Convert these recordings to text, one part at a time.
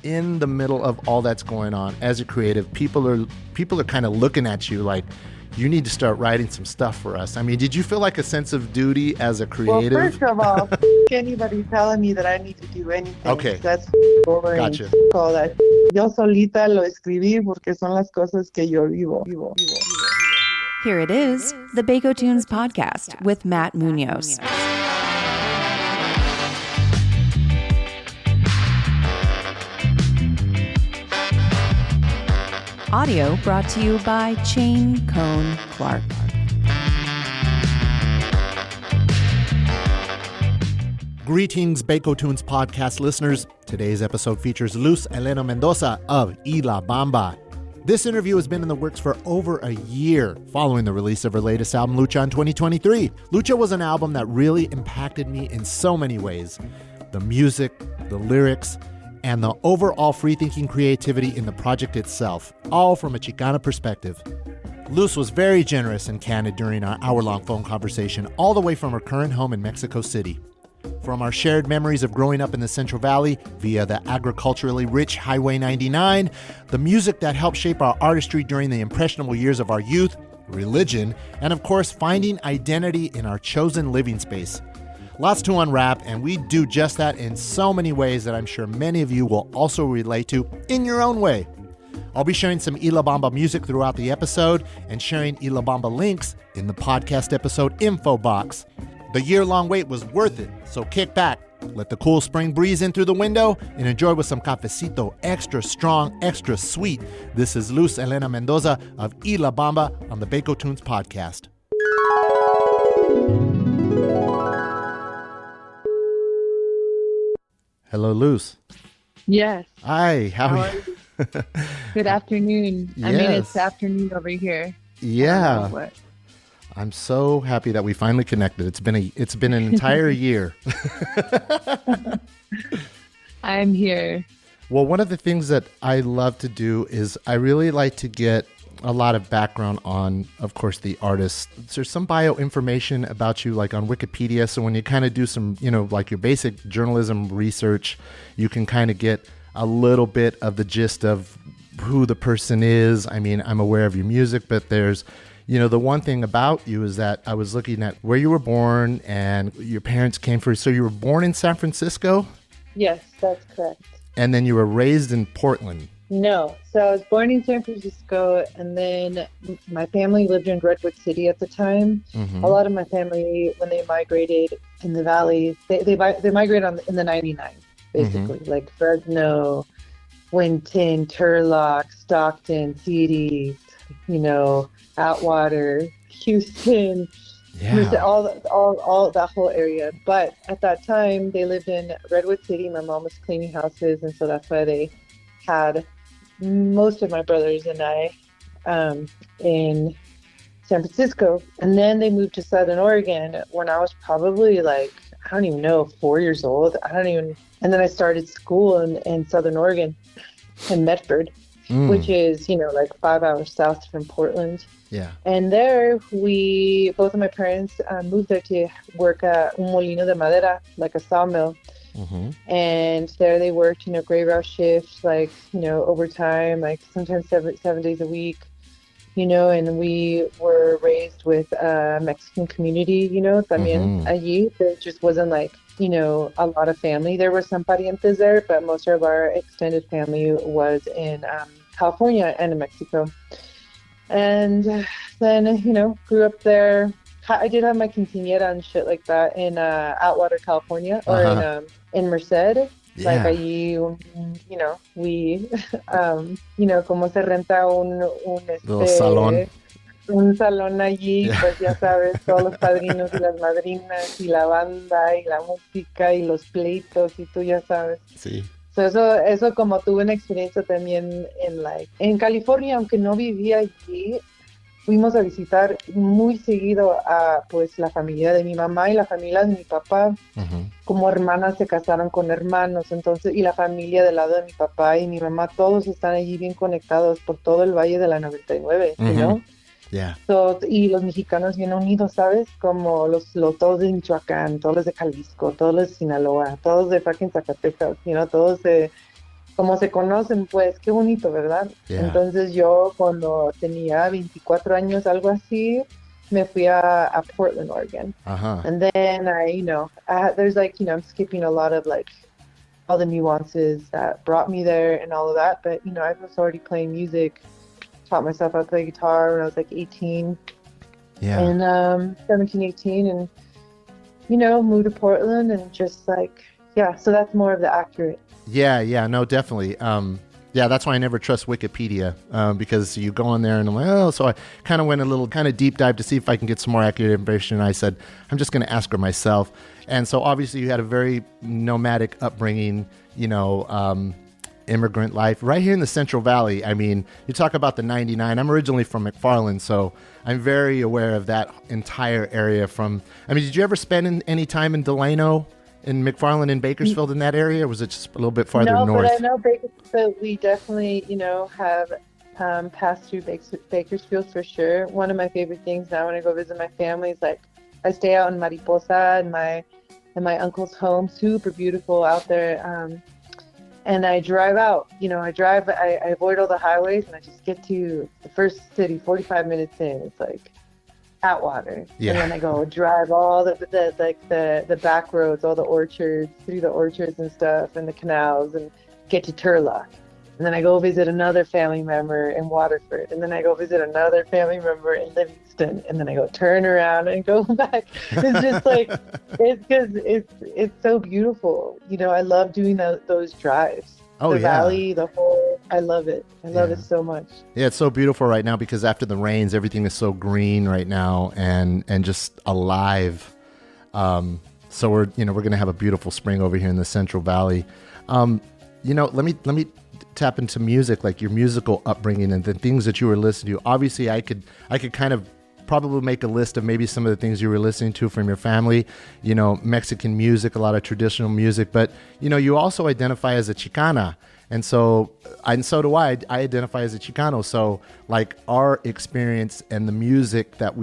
in the middle of all that's going on as a creative, people are kind of looking at you like, you need to start writing some stuff for us. I mean, did you feel like a sense of duty as a creative? Well, first of all, anybody telling me that I need to do anything. Okay. That's boring. Gotcha. All that. Yo solita lo escribí porque son las cosas que yo vivo. Here it is, the Baco Tunes podcast with Matt Munoz. Audio brought to you by Chain Cone Clark. Greetings, Baco Tunes podcast listeners. Today's episode features Luz Elena Mendoza of La Bamba. This interview has been in the works for over a year following the release of her latest album, Lucha, in 2023. Lucha was an album that really impacted me in so many ways. The music, the lyrics, and the overall free-thinking creativity in the project itself, all from a Chicana perspective. Luz was very generous and candid during our hour-long phone conversation, all the way from her current home in Mexico City. From our shared memories of growing up in the Central Valley via the agriculturally rich Highway 99, the music that helped shape our artistry during the impressionable years of our youth, religion, and of course, finding identity in our chosen living space. Lots to unwrap, and we do just that in so many ways that I'm sure many of you will also relate to in your own way. I'll be sharing some La Bamba music throughout the episode and sharing La Bamba links in the podcast episode info box. The year-long wait was worth it, so kick back, let the cool spring breeze in through the window, and enjoy with some cafecito extra strong, extra sweet. This is Luz Elena Mendoza of La Bamba on the Baco Tunes podcast. Hello, Luz. Yes. Hi, how are you? Good afternoon. Yes. I mean, it's afternoon over here. Yeah. I'm so happy that we finally connected. It's been an entire year. I'm here. Well, one of the things that I love to do is I really like to get a lot of background on, of course, the artist. There's some bio information about you, like on Wikipedia. So when you kind of do some, like your basic journalism research, you can kind of get a little bit of the gist of who the person is. I mean, I'm aware of your music, but there's, the one thing about you is that I was looking at where you were born and your parents came from. So you were born in San Francisco? Yes, that's correct. And then you were raised in Portland? No. So I was born in San Francisco, and then my family lived in Redwood City at the time. Mm-hmm. A lot of my family, when they migrated in the valley, they migrated in the 99, basically. Mm-hmm. Like Fresno, Winton, Turlock, Stockton, Ceres, Atwater, Houston, all that whole area. But at that time, they lived in Redwood City. My mom was cleaning houses, and so that's why they had most of my brothers and I in San Francisco. And then they moved to Southern Oregon when I was probably I don't even know, 4 years old. And then I started school in Southern Oregon in Medford, which is, 5 hours south from Portland. Yeah. And there both of my parents moved there to work at un molino de madera, like a sawmill. Mm-hmm. And there they worked, graveyard shifts, overtime, sometimes seven days a week, and we were raised with a Mexican community, también allí. There just wasn't a lot of family. There were some parientes there, but most of our extended family was in California and in Mexico. And then, grew up there. I did have my quinceañera and shit like that in Atwater, California, or in Merced. Yeah. Allí, we, como se renta salón. Un salón allí, pues ya sabes, todos los padrinos y las madrinas y la banda y la música y los pleitos y tú ya sabes. Sí. So eso como tuve una experiencia también en California, aunque no vivía allí. Fuimos a visitar muy seguido a pues la familia de mi mamá y la familia de mi papá. Uh-huh. Como hermanas se casaron con hermanos, entonces, y la familia del lado de mi papá y mi mamá, todos están allí bien conectados por todo el Valle de la 99, uh-huh. ¿no? Yeah. Y los mexicanos bien unidos, ¿sabes? Como todos de Michoacán, todos los de Jalisco, todos los de Sinaloa, todos de fucking Zacatecas, todos de como se conocen, pues qué bonito, ¿verdad? Yeah. Entonces yo cuando tenía 24 años, algo así, me fui a Portland, Oregon. Uh-huh. And then there's like, I'm skipping a lot of like all the nuances that brought me there and all of that. But, I was already playing music, taught myself how to play guitar when I was like 18. Yeah. And 17, 18, and, moved to Portland and just like, yeah, so that's more of the accurate. Yeah, no, definitely. Yeah, that's why I never trust Wikipedia, because you go on there and I'm like, oh, so I kind of went a little kind of deep dive to see if I can get some more accurate information. And I said, I'm just going to ask her myself. And so obviously you had a very nomadic upbringing, immigrant life right here in the Central Valley. I mean, you talk about the 99. I'm originally from McFarland, so I'm very aware of that entire area did you ever spend any time in Delano? In McFarland and Bakersfield in that area, or was it just a little bit farther north? No, but I know Bakersfield, we definitely, have passed through Bakersfield for sure. One of my favorite things now when I go visit my family is like I stay out in Mariposa in my uncle's home, super beautiful out there. And I drive out, I avoid all the highways and I just get to the first city 45 minutes in. It's like Atwater. Yeah. And then I go drive all the back roads, all the orchards, through the orchards and stuff, and the canals, and get to Turlock. And then I go visit another family member in Waterford. And then I go visit another family member in Livingston. And then I go turn around and go back. It's just like, it's so beautiful. I love doing those drives. Oh, the yeah. valley, the whole, I love it. I love it so much. Yeah, it's so beautiful right now because after the rains, everything is so green right now and just alive. So we're going to have a beautiful spring over here in the Central Valley. Let me tap into music, like your musical upbringing and the things that you were listening to. Obviously, I could kind of probably make a list of maybe some of the things you were listening to from your family, Mexican music, a lot of traditional music, but, you also identify as a Chicana. And so do I. I identify as a Chicano. So like our experience and the music that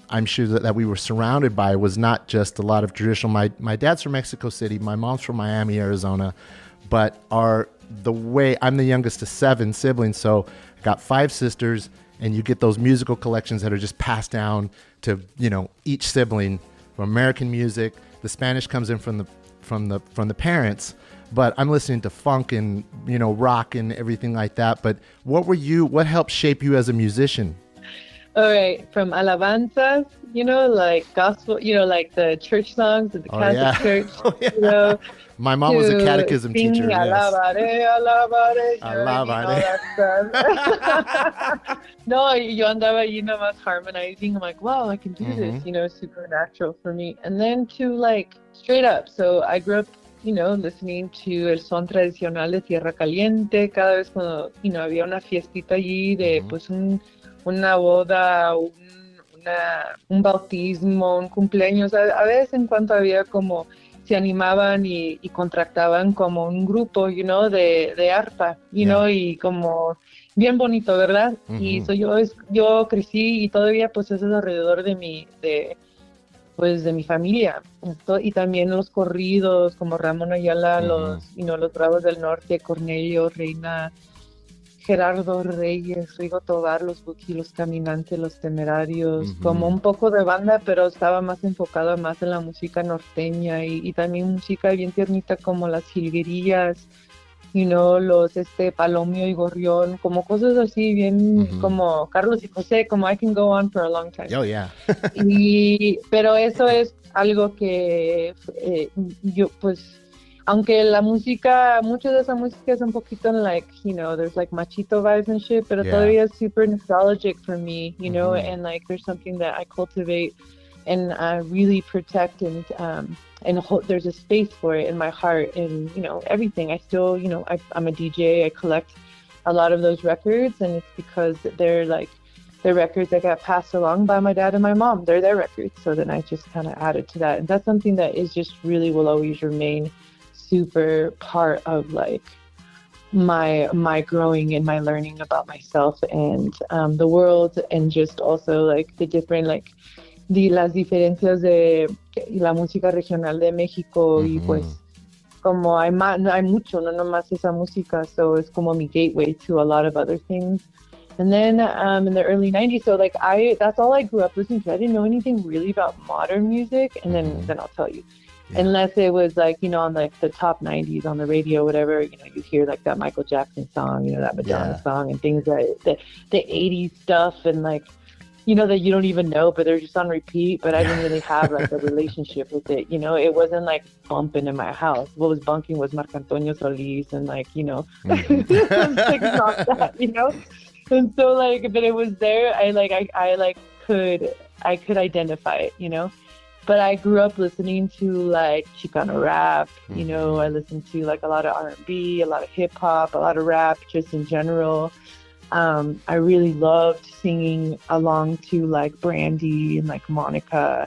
I'm sure that we were surrounded by was not just a lot of traditional. My dad's from Mexico City. My mom's from Miami, Arizona, but the way I'm the youngest of 7 siblings. So I got 5 sisters. And you get those musical collections that are just passed down to, each sibling from American music. The Spanish comes in from the parents, but I'm listening to funk and, rock and everything like that. But what helped shape you as a musician? All right, from alabanzas, like gospel, like the church songs at the Catholic Church, Oh, yeah. My mom was a catechism teacher. Yes. Alabare, Alabare. No, yo andaba ahí nomás harmonizing. I'm like, wow, I can do this, super natural for me. And then to like straight up. So I grew up, listening to el son tradicional de Tierra Caliente. Cada vez cuando, había una fiestita allí de pues una boda, un bautismo, un cumpleaños. A veces en cuanto había como se animaban y contrataban como un grupo, de arpa, y como bien bonito, ¿verdad? Y yo crecí y todavía pues eso es alrededor de mi familia. Y también los corridos como Ramón Ayala, los Bravos del Norte, Cornelio, Reina, Gerardo Reyes, Rigo Tobar, los Buki, los Caminantes, los Temerarios, como un poco de banda, pero estaba más enfocado más en la música norteña y también música bien tiernita como las jilguerillas, los Palomio y Gorrión, como cosas así bien como Carlos y José, como I can go on for a long time. Oh, yeah. Pero eso es algo que yo pues aunque la música, mucha de esa música es un poquito like, there's like machito vibes and shit, pero todavía es super nostalgic for me, and like there's something that I cultivate and I really protect and there's a space for it in my heart and, everything. I still, I'm a DJ, I collect a lot of those records and it's because they're records that got passed along by my dad and my mom. They're their records. So then I just kind of added to that. And that's something that is just really will always remain super part of like my growing and my learning about myself and the world and just also like the different like las diferencias de la música regional de México y pues como hay mucho, no nomás esa música, so it's como mi gateway to a lot of other things. And then in the early 90s, so like that's all I grew up listening to. I didn't know anything really about modern music, and then I'll tell you. Yeah. Unless it was like, on like the top 90s on the radio, whatever, you hear like that Michael Jackson song, that Madonna song and things the 80s stuff and like, that you don't even know, but they're just on repeat. But I didn't really have like a relationship with it. It wasn't like bumping in my house. What was bunking was Marc Antonio Solis and like, things like that, And so like, but it was there. I could identify it, But I grew up listening to like Chicano rap, I listened to like a lot of R&B, a lot of hip hop, a lot of rap just in general. I really loved singing along to like Brandy and like Monica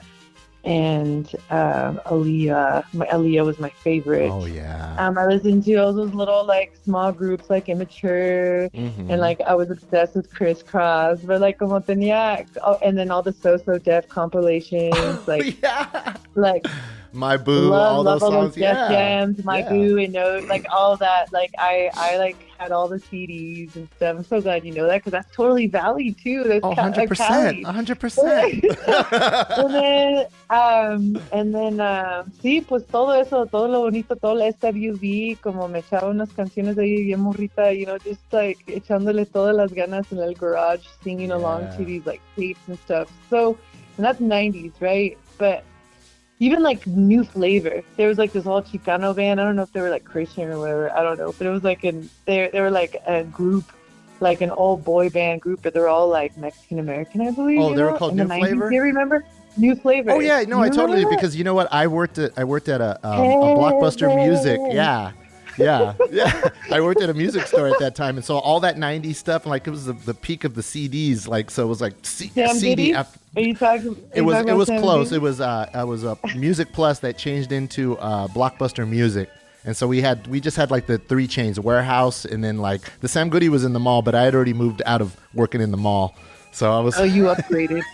and Aaliyah. Aaliyah was my favorite. Oh yeah. I listened to all those little like small groups like Immature and like I was obsessed with Criss Cross, but like como tenía, and then all the So Def compilations like like My Boo, all those songs, Jams, My Boo, and like all that. Like I like had all the CDs and stuff. I'm so glad you know that because that's totally Valley too. That's 100%, 100%. and then sí, pues todo eso, todo lo bonito, todo el SWV, como me echaba unas canciones ahí bien morrita, just like echándole todas las ganas in el garage, singing along to these like tapes and stuff. So, and that's 90s, right? But even like New Flavor, there was like this all Chicano band. I don't know if they were like Christian or whatever. I don't know, but it was like they were like a group, like an all boy band group, but they're all like Mexican American, I believe. Oh, they were called New Flavor. Do you remember New Flavor? Oh yeah, no, I totally because you know what? I worked at a Blockbuster Music. Yeah. I worked at a music store at that time, and so all that 90s stuff, and like it was the peak of the CDs, like so it was like CD. Are you talking? It was close. It was a Music Plus that changed into Blockbuster Music, and so we just had like the 3 chains: Warehouse, and then like the Sam Goody was in the mall, but I had already moved out of working in the mall, so I was. Oh, you upgraded.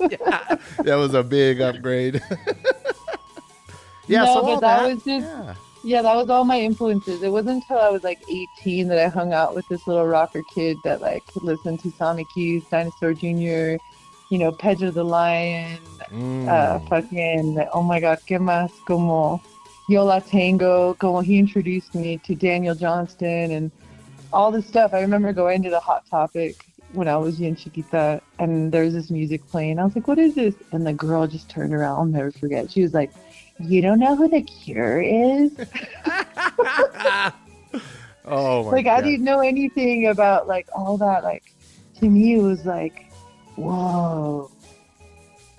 Yeah, that was a big upgrade. Was just. Yeah, that was all my influences. It wasn't until I was like 18 that I hung out with this little rocker kid that like listened to Sonic Youth, Dinosaur Jr., Pedro the Lion, fucking, oh my God, que más, como Yo La Tengo, como he introduced me to Daniel Johnston and all this stuff. I remember going to the Hot Topic when I was bien chiquita and there was this music playing. I was like, what is this? And the girl just turned around. I'll never forget. She was like, you don't know who The Cure is? Oh my like God. I didn't know anything about like all that. Like to me it was like, whoa.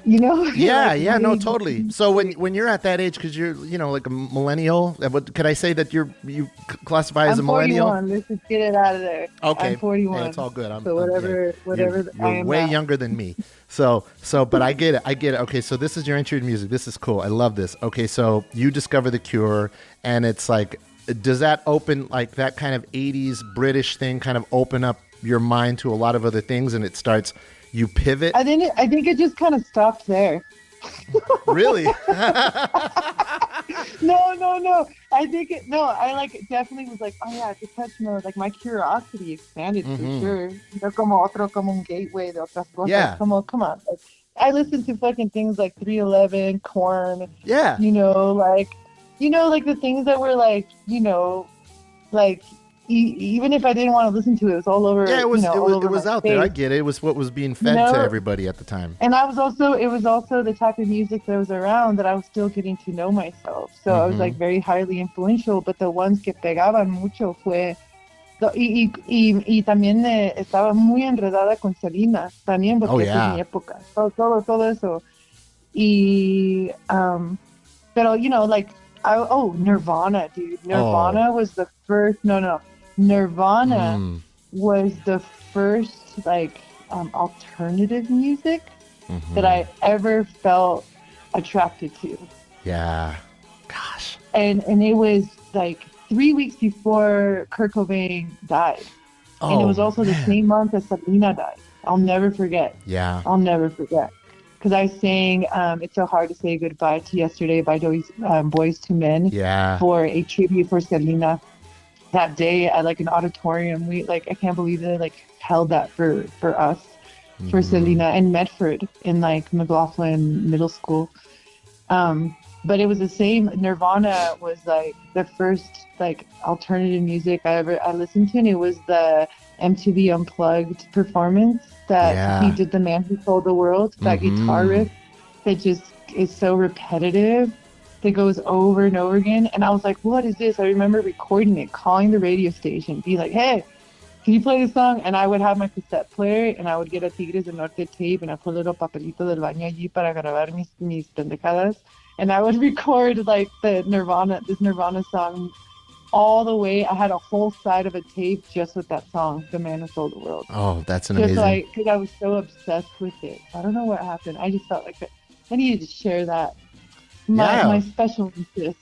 Yeah, no, totally. So when you're at that age, because you're like a millennial, could I say that you classify as a millennial? I'm 41. Let's just get it out of there. Okay, I'm 41. Hey, it's all good. So whatever you're I am way at. younger than me. So, but I get it. Okay, so this is your entry to music. This is cool. I love this. Okay, so you discover The Cure, and it's like, does that open like that kind of 80s British thing kind of open up your mind to a lot of other things, and it starts. You pivot? I think it just kind of stopped there. Really? No. I like definitely was like, oh yeah, Depeche Mode. Like my curiosity expanded for sure. Como un gateway de otras cosas. Yeah. Come on. Like, I listened to fucking things like 311, Korn. Yeah. Like the things that were like, like. Even if I didn't want to listen to it, it was all over. Yeah, it was out there. I face. get it. It was what was being fed to everybody at the time. And it was also the type of music that was around that I was still getting to know myself. So I was like very highly influential. But the ones que pegaban mucho fue y también estaba muy enredada con Selena también porque esa es mi época. Todo eso. Y pero like Nirvana, dude. Nirvana was the first. Nirvana was the first like alternative music that I ever felt attracted to. Yeah. Gosh. And it was like 3 weeks before Kurt Cobain died. And it was also the same month that Selena died. I'll never forget. Yeah. I'll never forget. because I sang "It's So Hard to Say Goodbye to Yesterday" by Boys to Men Yeah. for a tribute for Selena. That day at like an auditorium, I can't believe they like held that for us, for Selena in Medford in like McLaughlin Middle School. But it was the same. Nirvana was like the first like alternative music I listened to, and it was the MTV Unplugged performance that he did. The Man Who Sold the World, that guitar riff that just is so repetitive, that goes over and over again. And I was like, what is this? I remember recording it, calling the radio station, be like, hey, can you play this song? And I would have my cassette player, and I would get a Tigres del Norte tape, and I put a little papelito del baño allí para grabar mis pendejadas. And I would record like this Nirvana song all the way. I had a whole side of a tape just with that song, "The Man Who Sold the World." Oh, that's an amazing. Just because I was so obsessed with it. I don't know what happened. I just felt like I needed to share that. My special interest.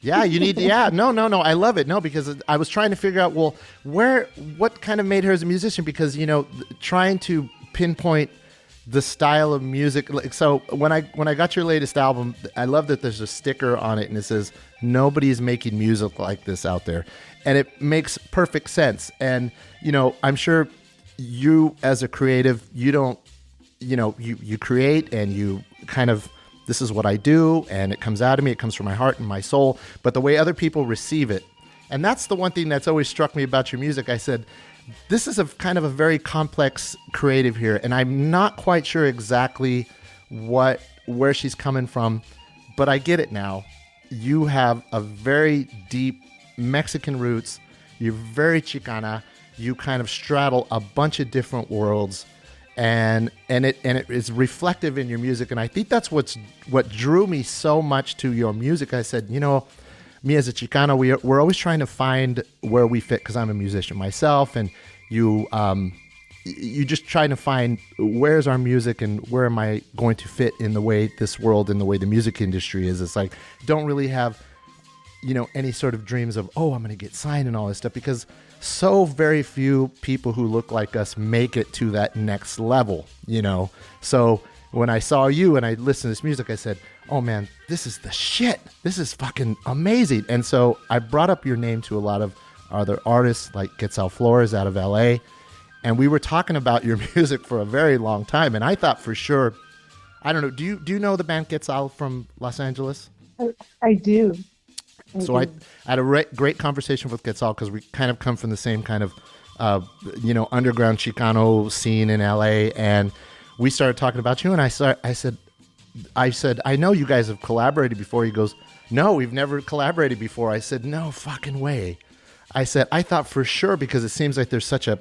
Yeah, you need to, No, I love it. No, because I was trying to figure out, well, what kind of made her as a musician? Because, trying to pinpoint the style of music. So when I got your latest album, I love that there's a sticker on it and it says, nobody's making music like this out there. And it makes perfect sense. And, I'm sure you as a creative, you don't, you create and you kind of, this is what I do, and it comes out of me. It comes from my heart and my soul. But the way other people receive it, and that's the one thing that's always struck me about your music. I said, this is a kind of a very complex creative here, and I'm not quite sure exactly where she's coming from, but I get it now. You have a very deep Mexican roots. You're very Chicana. You kind of straddle a bunch of different worlds. And it is reflective in your music, and I think that's what drew me so much to your music. I said, me as a Chicano, we're always trying to find where we fit, because I'm a musician myself, and you just trying to find where's our music and where am I going to fit in the way this world and the way the music industry is. It's like, don't really have any sort of dreams of, I'm going to get signed and all this stuff, because so very few people who look like us make it to that next level, So when I saw you and I listened to this music, I said, oh man, this is the shit. This is fucking amazing. And so I brought up your name to a lot of other artists like Quetzal Flores out of LA. And we were talking about your music for a very long time. And I thought for sure, I don't know, do you know the band Quetzal from Los Angeles? I do. So I had a great conversation with Quetzal, because we kind of come from the same kind of, underground Chicano scene in LA. And we started talking about you. And I said, I know you guys have collaborated before. He goes, no, we've never collaborated before. I said, no fucking way. I said, I thought for sure, because it seems like there's such a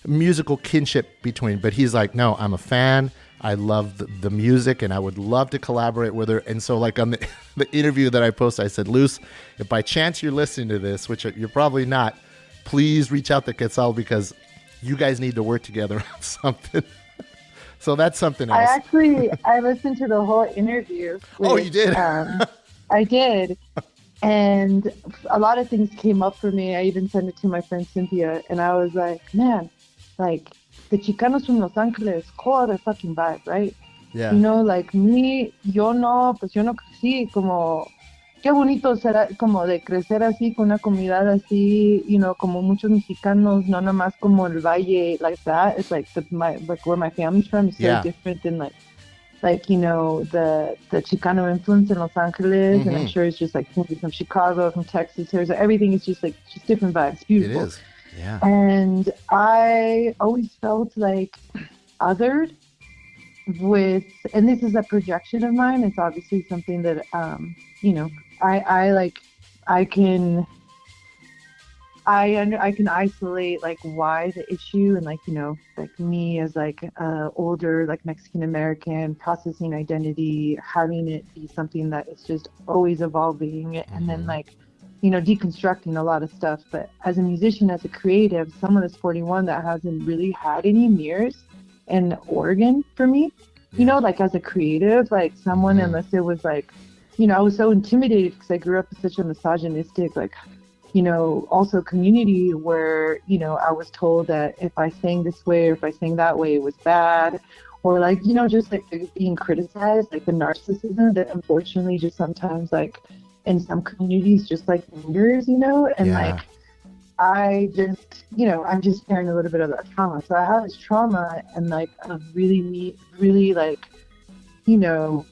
musical kinship between. But he's like, no, I'm a fan. I love the music, and I would love to collaborate with her. And so, like, on the interview that I posted, I said, Luz, if by chance you're listening to this, which you're probably not, please reach out to Quetzal, because you guys need to work together on something. So that's something else. I listened to the whole interview. You did? I did. And a lot of things came up for me. I even sent it to my friend Cynthia, and I was like, man, like, the Chicanos from Los Angeles, core the fucking vibe, right? Yeah. Like me, yo no crecí como, qué bonito será como de crecer así con una comunidad así, como muchos mexicanos, no nada más como el valle, like that. It's like where my family's from is so different than the Chicano influence in Los Angeles, and I'm sure it's just like from Chicago, from Texas, everything is just different vibes. Beautiful. It is. Yeah. And I always felt like othered and this is a projection of mine. It's obviously something that, I can isolate like why the issue, and like me as like older, like Mexican American, processing identity, having it be something that is just always evolving, and then like, deconstructing a lot of stuff. But as a musician, as a creative, someone that's 41 that hasn't really had any mirrors in Oregon for me, like as a creative, like someone, unless it was like, I was so intimidated because I grew up in such a misogynistic, like, also community where, I was told that if I sang this way or if I sang that way, it was bad, or like, just like being criticized, like the narcissism that unfortunately just sometimes like in some communities just like lingers, and like I just, I'm just carrying a little bit of that trauma. So I have this trauma and like a really like, like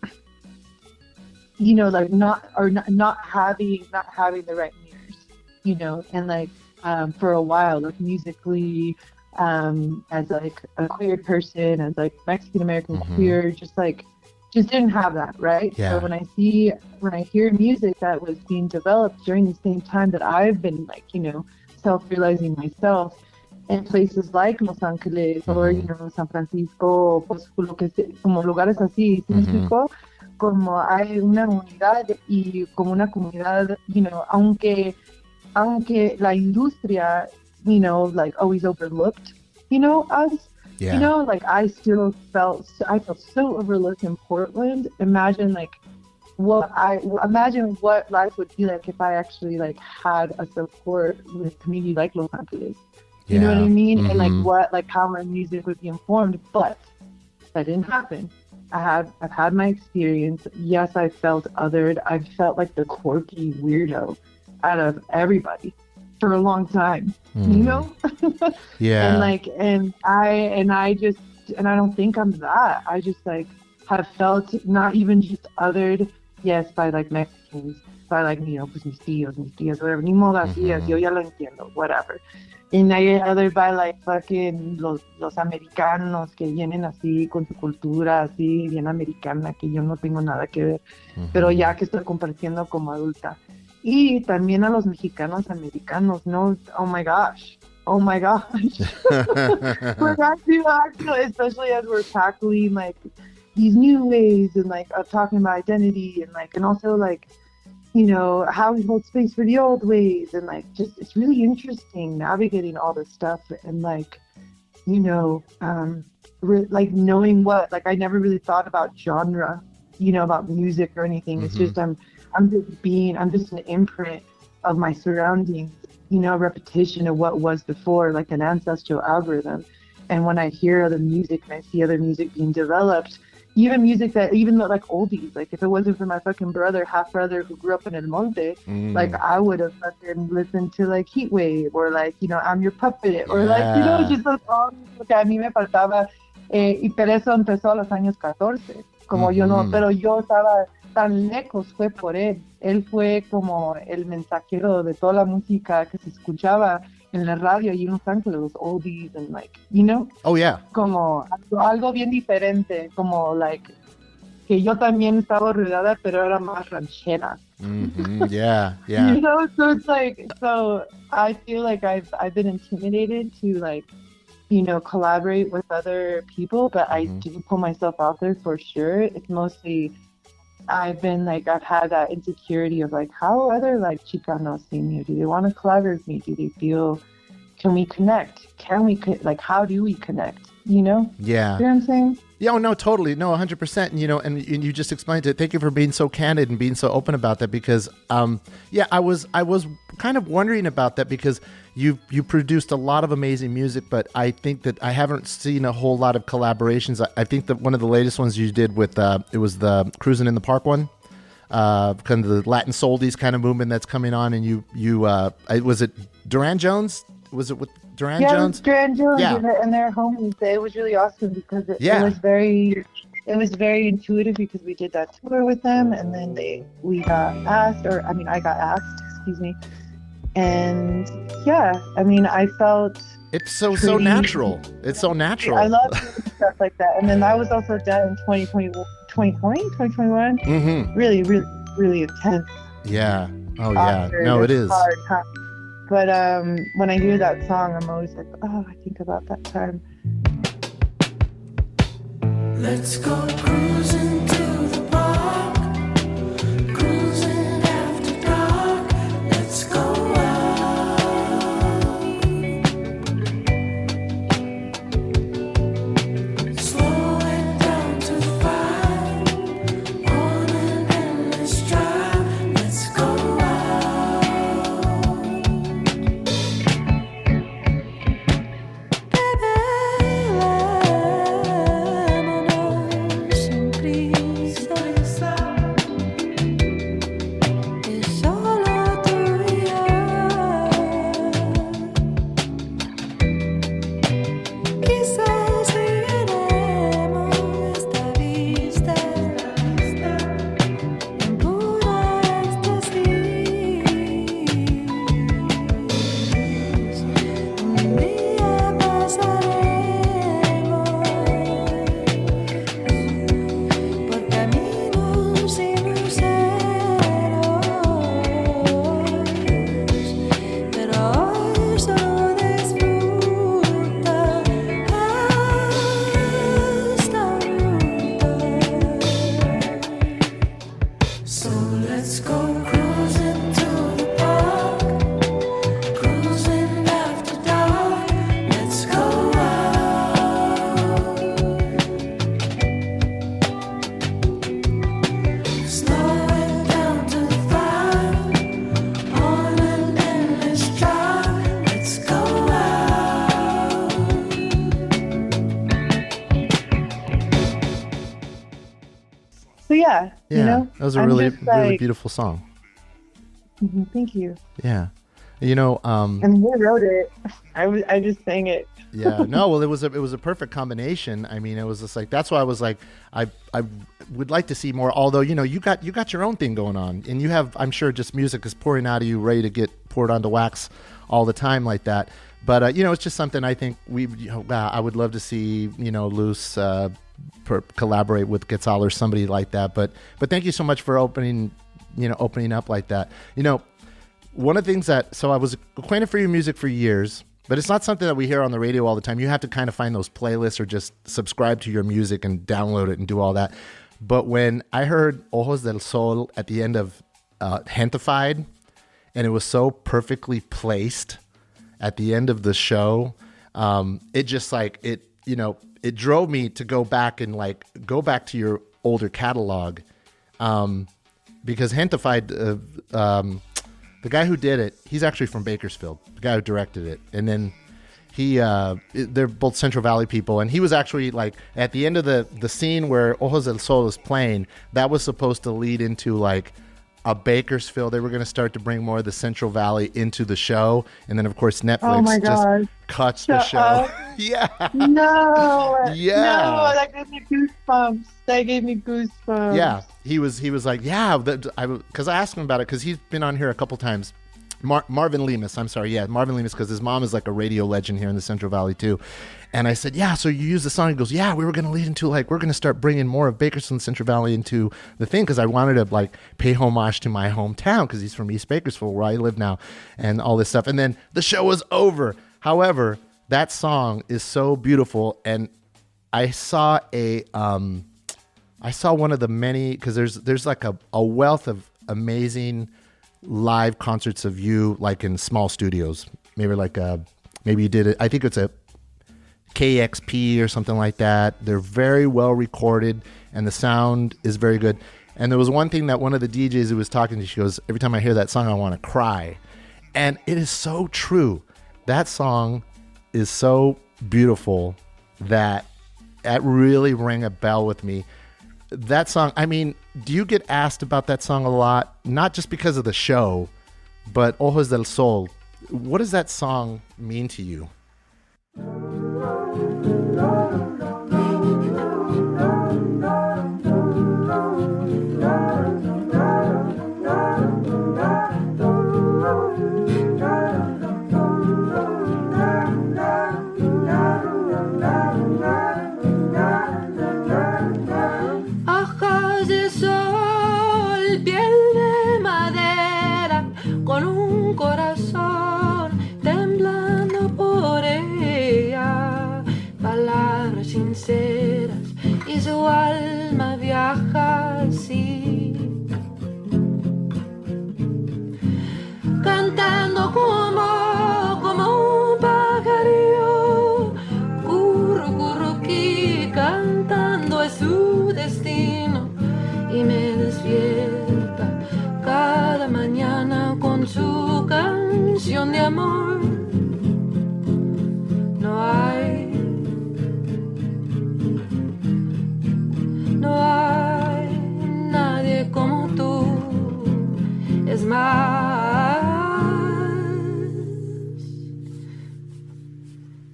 not having the right mirrors, and like for a while, like musically, as like a queer person, as like Mexican American queer, just didn't have that, right? Yeah. So when I hear music that was being developed during the same time that I've been like, self-realizing myself in places like Los Angeles or, San Francisco, pues, como lugares así, ¿sí me explico? Como hay una unidad y como una comunidad, aunque la industria, like always overlooked, us, like I felt so overlooked in Portland. Imagine what life would be like if I actually like had a support with a community like Los Angeles. You know what I mean? And like how my music would be informed, but that didn't happen. I've had my experience. Yes, I felt othered. I felt like the quirky weirdo out of everybody for a long time, Yeah. And I don't think I'm that. I just like have felt not even just othered, yes, by like Mexicans, by like, pues mis tíos, whatever, ni modo así, yo ya lo entiendo, whatever. And I get othered by like fucking los americanos que vienen así con su cultura así bien americana, que yo no tengo nada que ver, pero ya que estoy compartiendo como adulta. Y también a los mexicanos americanos, ¿no? Oh my gosh. Especially as we're tackling like these new ways and like of talking about identity and like, and also like, how we hold space for the old ways and like, just, it's really interesting navigating all this stuff and like, like knowing what, like I never really thought about genre, about music or anything. It's just, I'm just an imprint of my surroundings, repetition of what was before, like an ancestral algorithm. And when I hear other music and I see other music being developed, even like oldies, like if it wasn't for my fucking half brother who grew up in El Monte, like I would have fucking listened to like Heatwave or like, I'm Your Puppet or like, just those songs que a mí me faltaba. Y pero eso empezó a los años 14, como yo no, pero yo estaba tan lejos, fue por él. Él fue como el mensajero de toda la música que se escuchaba en la radio y en Los Ángeles, los oldies and like, Oh yeah. Como algo bien diferente, como like que yo también estaba rodeada, pero era más ranchera. Yeah. So it's like, so I feel like I've been intimidated to like, collaborate with other people, but I do pull myself out there for sure. It's mostly I've had that insecurity of like, how other like Chicanos see me? Do they want to collaborate with me? Do they feel, can we connect? Like, how do we connect? Yeah. You know what I'm saying? Yeah, no, totally. No, 100%. And you just explained it. Thank you for being so candid and being so open about that because, I was kind of wondering about that because you produced a lot of amazing music, but I think that I haven't seen a whole lot of collaborations. I think that one of the latest ones you did with, it was the Cruising in the Park one, kind of the Latin Soldies kind of movement that's coming on. And you was it Duran Jones? Was it with Duran Jones? Yeah, it was Duran Jones and their homies. It was really awesome because it was very intuitive because we did that tour with them and then I got asked, excuse me. And I felt it's so natural. It's so natural. I love stuff like that. And then that was also done in 2021. Mm-hmm. Really, really, really intense. Yeah. Oh yeah. No, it is. Hard, huh? But when I hear that song, I'm always like, oh, I think about that time. Let's go cruising to the park, cruising after dark. Let's go out, slow it down to 5 on an endless drive. Let's go out. Baby, I'm on So let's go cruising to the park, cruising after dark. Let's go out, slowing down to the fire, on an endless drive. Let's go out. So yeah, Yeah, you know, that was a I'm really, just really like- beautiful song. Thank you. Yeah. You know, And who wrote it? I just sang it. yeah, no, well, it was a perfect combination. I mean, it was just like, that's why I was like, I would like to see more. Although, you know, you got your own thing going on, and you have, I'm sure, just music is pouring out of you, ready to get poured onto wax all the time like that. But you know, it's just something I think I would love to see. You know, Luz collaborate with Quetzal or somebody like that. But thank you so much for opening up like that. You know, one of the things so I was acquainted for your music for years. But it's not something that we hear on the radio all the time. You have to kind of find those playlists or just subscribe to your music and download it and do all that. But when I heard Ojos del Sol at the end of Gentified, and it was so perfectly placed at the end of the show, it just like, it drove me to go back to your older catalog. Because Gentified, the guy who did it, he's actually from Bakersfield, the guy who directed it. And then they're both Central Valley people. And he was actually like, at the end of the scene where Ojos del Sol is playing, that was supposed to lead into like a Bakersfield. They were going to start to bring more of the Central Valley into the show. And then, of course, Netflix just cuts the show. up. Yeah. No. Yeah. No, that gave me goosebumps. Yeah. He was like, yeah, because I asked him about it because he's been on here a couple times. Marvin Lemus, I'm sorry. Yeah, Marvin Lemus, because his mom is like a radio legend here in the Central Valley too. And I said, yeah, so you use the song? He goes, yeah, we were going to lead into we're going to start bringing more of Bakersfield and Central Valley into the thing because I wanted to like pay homage to my hometown because he's from East Bakersfield where I live now and all this stuff. And then the show was over. However, that song is so beautiful. And I saw one of the many, because there's like a wealth of amazing live concerts of you, like in small studios. Maybe you did it. I think it's a KXP or something like that. They're very well recorded, and the sound is very good. And there was one thing that one of the DJs who was talking to, she goes, every time I hear that song, I want to cry. And it is so true. That song is so beautiful that really rang a bell with me. That song, I mean, do you get asked about that song a lot? Not just because of the show, but Ojos del Sol. What does that song mean to you? Hojas de sol, piel de madera, con un corazón temblando por ella, palabras sinceras y su alma viaja así, cantando como un pajarillo, curruqui, cantando es su destino y me despierta cada mañana con su canción de amor. No hay nadie como tú, es más.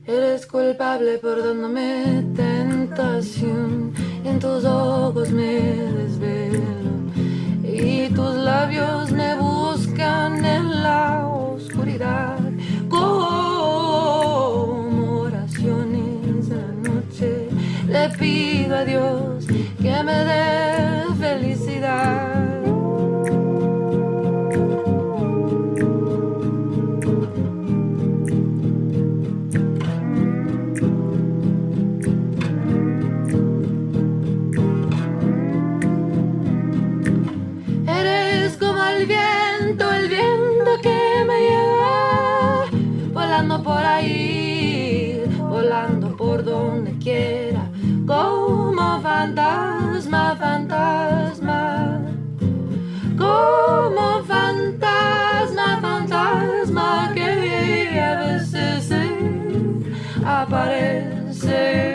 Eres culpable por dándome tentación, en tus ojos me desvelo y tus labios me buscan en la oscuridad como oraciones de la noche. Le pido a Dios que me dé felicidad. el viento que me lleva, volando por ahí, volando por donde quiera, como fantasma, fantasma, como fantasma, fantasma que a veces se aparece.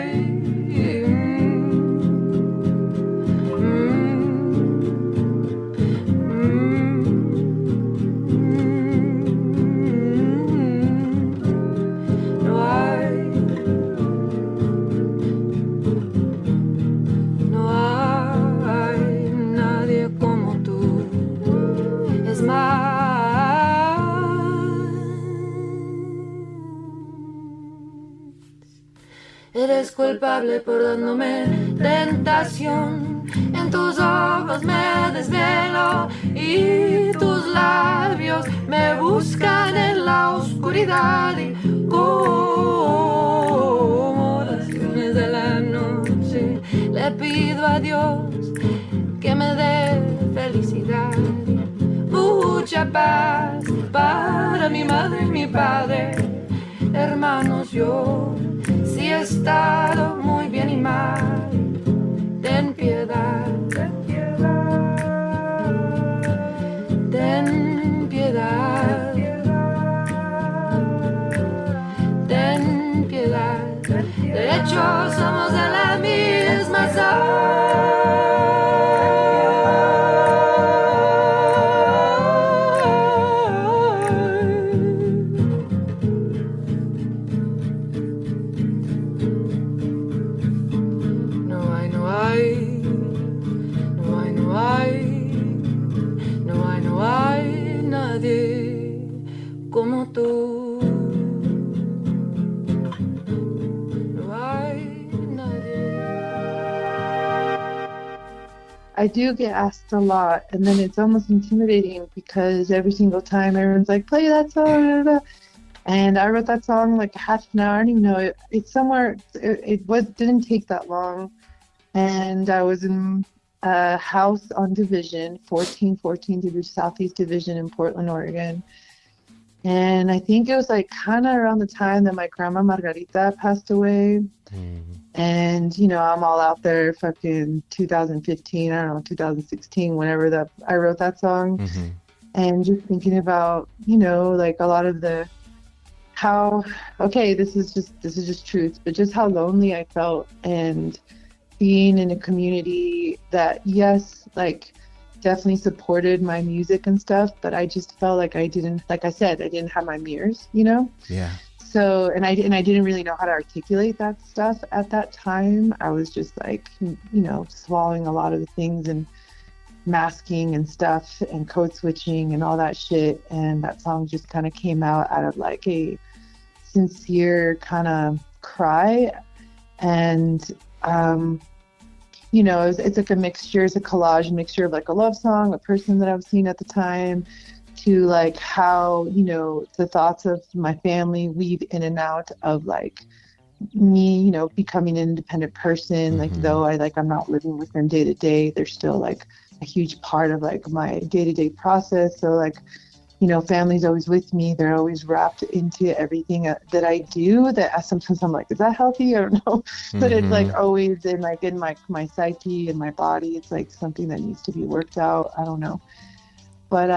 Eres culpable por dándome tentación. En tus ojos me desvelo y tus labios me buscan en la oscuridad. Y como las luces de la noche le pido a Dios que me dé felicidad, mucha paz para mi madre y mi padre. Hermanos, yo sí he estado muy bien y mal. Ten piedad, ten piedad, ten piedad, ten piedad. De hecho, somos de la misma como tú. No hay nadie. I do get asked a lot, and then it's almost intimidating because every single time everyone's like, play that song, blah, blah, blah. And I wrote that song like half an hour. I don't even know it. It's somewhere. Didn't take that long, and I was in a house on Division 14 Southeast Division in Portland, Oregon. And I think it was like kind of around the time that my grandma Margarita passed away. And, you know, I'm all out there fucking 2015, I don't know, 2016, whenever I wrote that song. And just thinking about, you know, like a lot of this is just truth, but just how lonely I felt, and being in a community that, yes, like definitely supported my music and stuff, but I just felt like I didn't have my mirrors, you know? Yeah. So, and I didn't really know how to articulate that stuff at that time. I was just like, you know, swallowing a lot of the things and masking and stuff and code switching and all that shit. And that song just kind of came out of like a sincere kind of cry. And, you know, it's like a mixture, it's a collage mixture of like a love song, a person that I was seeing at the time, to like how, you know, the thoughts of my family weave in and out of like me, you know, becoming an independent person. Like, though I'm not living with them day to day, they're still like a huge part of like my day-to-day process. So like, you know, family's always with me. They're always wrapped into everything that I do, that sometimes I'm like, is that healthy? I don't know. But it's like always in my psyche and my body. It's like something that needs to be worked out. I don't know. But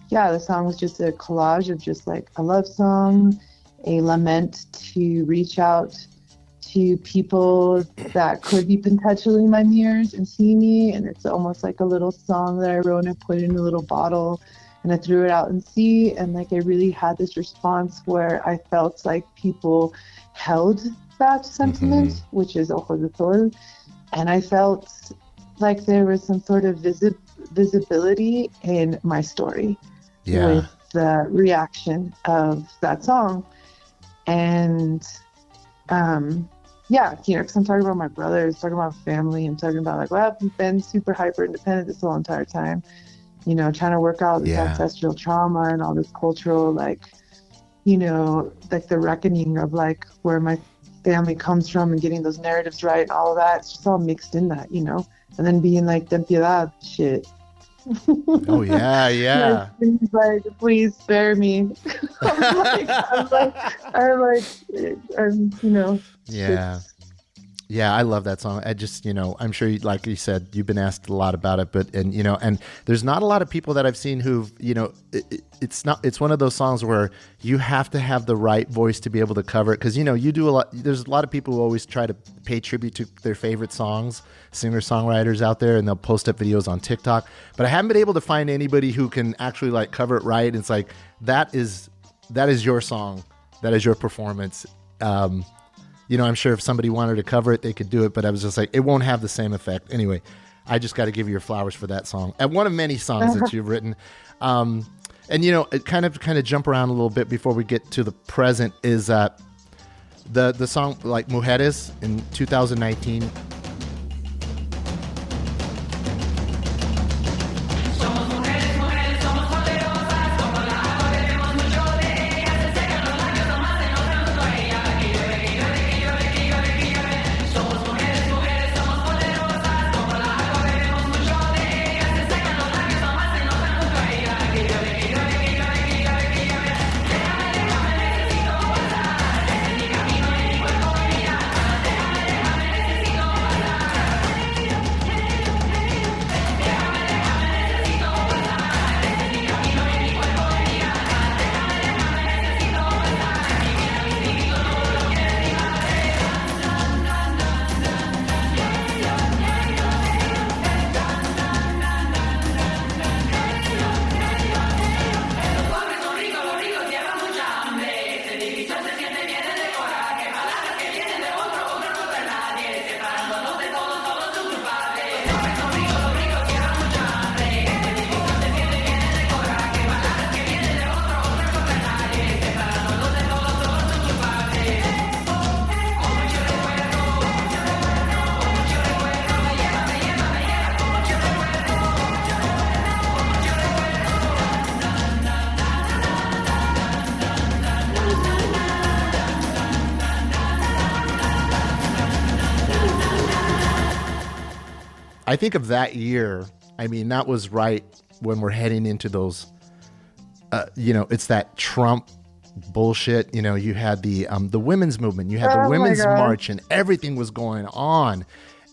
yeah, the song was just a collage of just like a love song, a lament to reach out to people that could be potentially my mirrors and see me. And it's almost like a little song that I wrote and I put in a little bottle and I threw it out in sea. And like I really had this response where I felt like people held that sentiment, which is ojo de sol. And I felt like there was some sort of visibility in my story with the reaction of that song. And yeah, you know, because I'm talking about my brothers, talking about family, I'm talking about like, well, I've been super hyper independent this whole entire time, you know, trying to work out this ancestral trauma and all this cultural, like, you know, like the reckoning of like where my family comes from and getting those narratives right and all of that. It's just all mixed in that, you know, and then being like, ten piedad shit. Oh yeah, yeah. Please spare me. Yeah. it's- Yeah, I love that song. I just, I'm sure, like you said, you've been asked a lot about it, and there's not a lot of people that I've seen who've, it's one of those songs where you have to have the right voice to be able to cover it. Because, you do a lot, there's a lot of people who always try to pay tribute to their favorite songs, singer-songwriters out there, and they'll post up videos on TikTok. But I haven't been able to find anybody who can actually like cover it right. It's like, that is your song. That is your performance. I'm sure if somebody wanted to cover it, they could do it, but I was just like, it won't have the same effect. Anyway, I just got to give you your flowers for that song. And one of many songs that you've written. And, it kind of jump around a little bit before we get to the present is the song like Mujeres in 2019. I think of that year. I mean, that was right when we're heading into those, it's that Trump bullshit. You had the women's movement, you had the women's march, and everything was going on.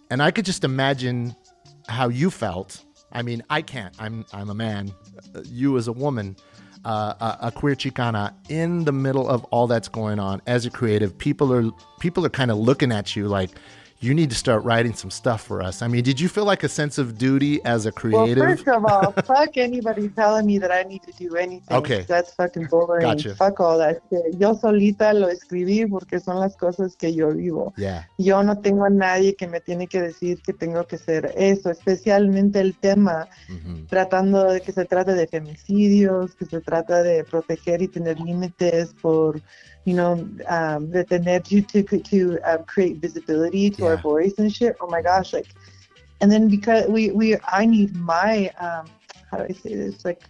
And I could just imagine how you felt. I mean, I can't. I'm a man. You as a woman, a queer Chicana, in the middle of all that's going on as a creative, people are kind of looking at you like, you need to start writing some stuff for us. I mean, did you feel like a sense of duty as a creative? Well, first of all, fuck anybody telling me that I need to do anything. Okay. That's fucking boring. Gotcha. Fuck all that shit. Yo solita lo escribí porque son las cosas que yo vivo. Yeah. Yo no tengo a nadie que me tiene que decir que tengo que hacer eso, especialmente el tema, tratando de que se trata de femicidios, que se trata de proteger y tener límites por... de tener to create visibility to our voice and shit. Oh my gosh, like, and then because I need my how do I say this? Like,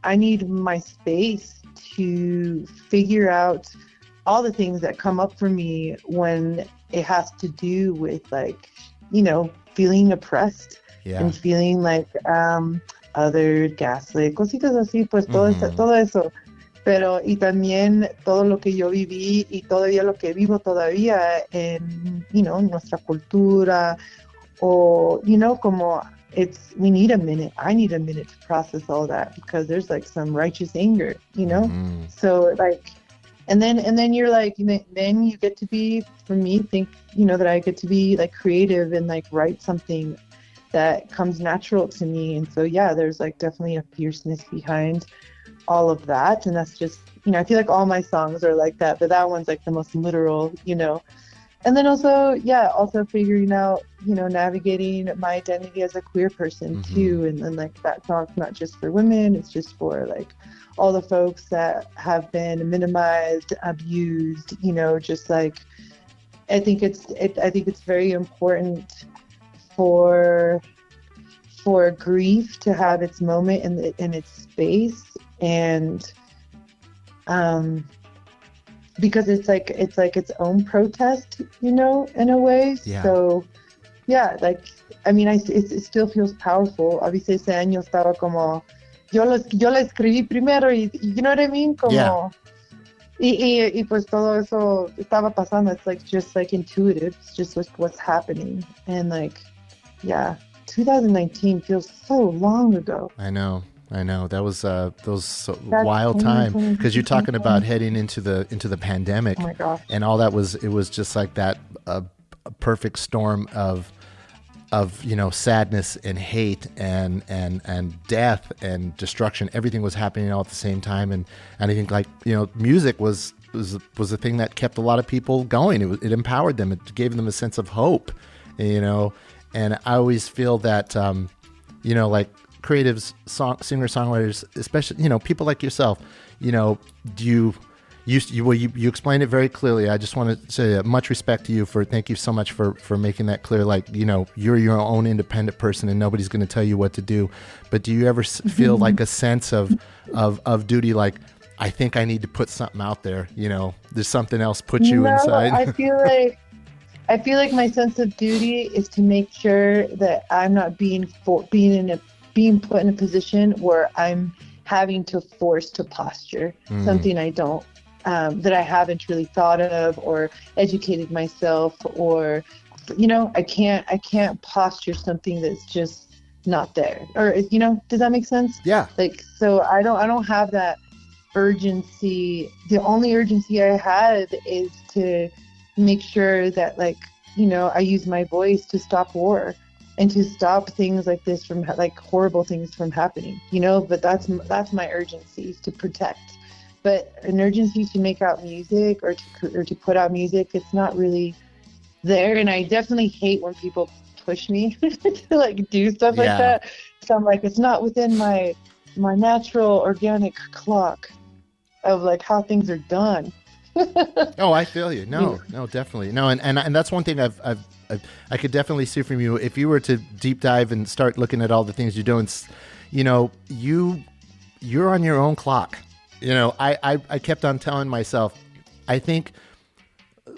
I need my space to figure out all the things that come up for me when it has to do with like, feeling oppressed and feeling like othered, gaslit, cositas así, pues todo eso. Pero y también todo lo que yo viví y todavía lo que vivo todavía en, nuestra cultura, o, como we need a minute. I need a minute to process all that because there's like some righteous anger, So like, and then you're like, then you get to be, for me, think, that I get to be like creative and like write something that comes natural to me. And so, yeah, there's like definitely a fierceness behind all of that, and that's just, I feel like all my songs are like that, but that one's like the most literal, and then also figuring out, navigating my identity as a queer person too, and then like that song's not just for women, it's just for like all the folks that have been minimized, abused, just like I think it's very important for grief to have its moment in its space. And because it's like its own protest, in a way. Yeah. So yeah, like I mean, it still feels powerful. Obviously, ese año estaba como, yo la escribí primero y you know what I mean? Como, Yeah. y pues todo eso estaba pasando. It's like just like intuitive. It's just what's happening. And like, yeah, 2019 feels so long ago. I know. That was those That's wild time, 2020. because you're talking about heading into the pandemic, Oh my gosh. and all that was, it was just like that a perfect storm of sadness and hate and death and destruction. Everything was happening all at the same time, and I think, like, music was the thing that kept a lot of people going. It empowered them. It gave them a sense of hope, and I always feel that like creatives, singer-songwriters, especially, people like yourself, you explained it very clearly. I just want to say much respect to you thank you so much for making that clear. Like, you're your own independent person and nobody's going to tell you what to do. But do you ever feel like a sense of duty? Like, I think I need to put something out there, there's something else put you inside. I feel like my sense of duty is to make sure that I'm not being put in a position where I'm having to force to posture something I don't, that I haven't really thought of or educated myself, or, I can't posture something that's just not there, or, does that make sense? Yeah. Like, so I don't have that urgency. The only urgency I have is to make sure that, like, I use my voice to stop war and to stop things like this from, like, horrible things from happening, but that's my urgency, is to protect. But an urgency to make out music or to put out music, it's not really there. And I definitely hate when people push me to, like, do stuff like that. So I'm like, it's not within my natural organic clock of, like, how things are done. Oh, I feel you. No, definitely. No, and that's one thing I could definitely see from you. If you were to deep dive and start looking at all the things you're doing, you're on your own clock. I kept on telling myself, I think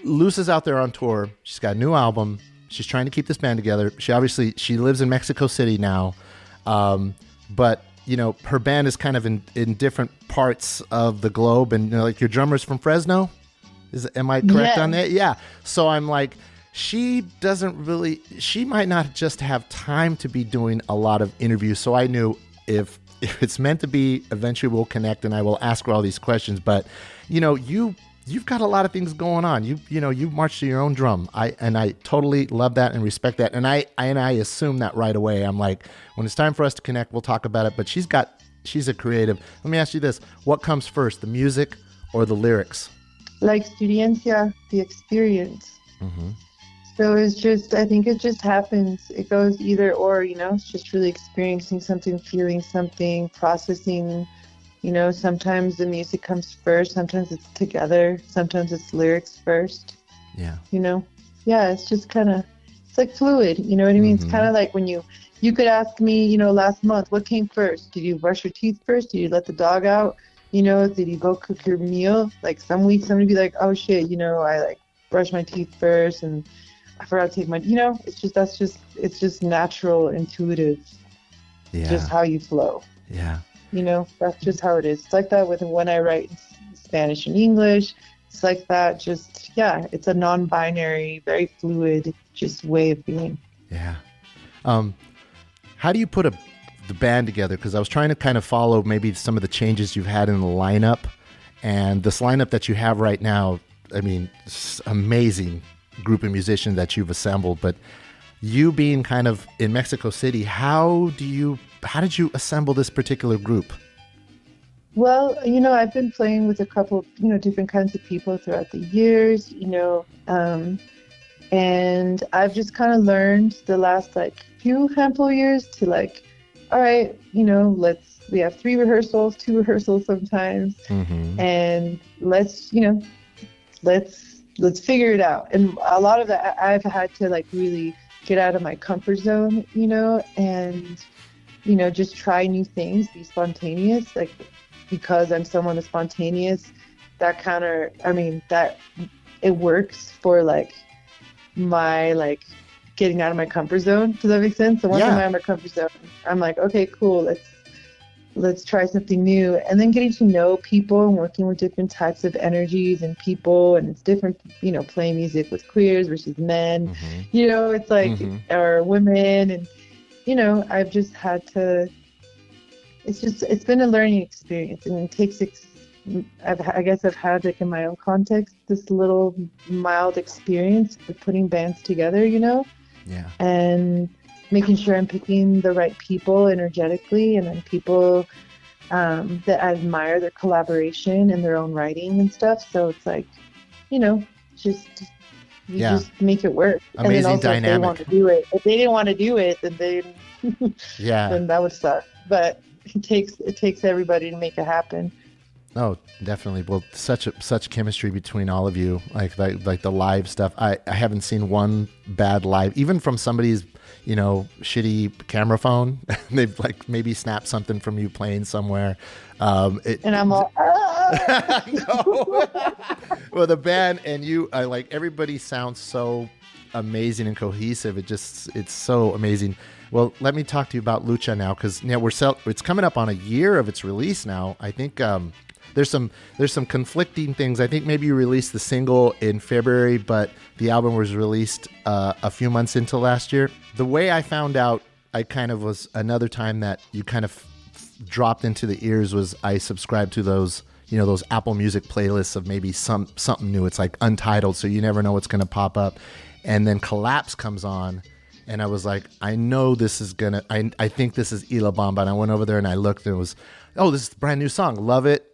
Luz is out there on tour. She's got a new album. She's trying to keep this band together. She lives in Mexico City now. But her band is kind of in different parts of the globe, and like, your drummer's from Fresno. Am I correct on that? Yeah. So I'm like, she might not just have time to be doing a lot of interviews. So I knew if it's meant to be, eventually we'll connect and I will ask her all these questions. But you've got a lot of things going on. You march to your own drum. I totally love that and respect that. And I assume that right away. I'm like, when it's time for us to connect, we'll talk about it. But she's a creative. Let me ask you this: what comes first, the music or the lyrics? Like, experiencia, the experience. Mm-hmm. So I think it just happens. It goes either or, it's just really experiencing something, feeling something, processing. Sometimes the music comes first, sometimes it's together, sometimes it's lyrics first. Yeah. Yeah, it's just kind of, it's like fluid, you know what I mean? Mm-hmm. It's kind of like when you could ask me, last month, what came first? Did you brush your teeth first? Did you let the dog out? Did you go cook your meal? Like, some weeks somebody be like, oh shit, I like brushed my teeth first and I forgot to take my, it's just natural, intuitive, just how you flow. Yeah. That's just how it is. It's like that with when I write Spanish and English. It's like that. Just, it's a non-binary, very fluid, just way of being. Yeah. How do you put the band together? Because I was trying to kind of follow maybe some of the changes you've had in the lineup, and this lineup that you have right now. I mean, it's amazing group of musicians that you've assembled. But you being kind of in Mexico City, how did you assemble this particular group? Well, I've been playing with a couple, different kinds of people throughout the years, and I've just kind of learned the last, few handful years to, all right, we have 3 rehearsals, 2 rehearsals sometimes, mm-hmm. and let's figure it out. And a lot of that, I've had to, really get out of my comfort zone, and just try new things, be spontaneous, because I'm someone that's spontaneous, that it works for my getting out of my comfort zone. Does that make sense? So once I'm out of my comfort zone, I'm like, okay, cool, let's try something new. And then getting to know people and working with different types of energies and people, and it's different, you know, playing music with queers versus men, you know, it's like, or women, and, you know, I've just had to, it's been a learning experience, and it takes, I guess I've had, like, in my own context, this little mild experience with putting bands together, you know, and making sure I'm picking the right people energetically, and then people that I admire their collaboration and their own writing and stuff. So it's like, you know, just make it work. Amazing and then also, dynamic. If they want to do it. If they didn't want to do it, then then that would suck. But it takes everybody to make it happen. Oh, definitely. Well, such chemistry between all of you. Like the live stuff. I haven't seen one bad live, even from somebody's, you know, shitty camera phone. They've like maybe snapped something from you playing somewhere. And I'm all, no. Well, the band and you, like, everybody sounds so amazing and cohesive. It's so amazing. Well, let me talk to you about Lucha now, because it's coming up on a year of its release now. I think there's some conflicting things. I think maybe you released the single in February, but the album was released a few months into last year. The way I found out, I kind of was another time that you kind of dropped into the ears, was I subscribed to those, you know, those Apple Music playlists of maybe something new. It's like untitled, so you never know what's going to pop up. And then Collapse comes on. And I was like, I know this is I think this is Y La Bamba. And I went over there and I looked, and it was, oh, this is a brand new song. Love it.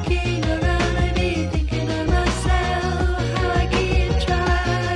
Walking around, I be thinking of myself, how I keep trying.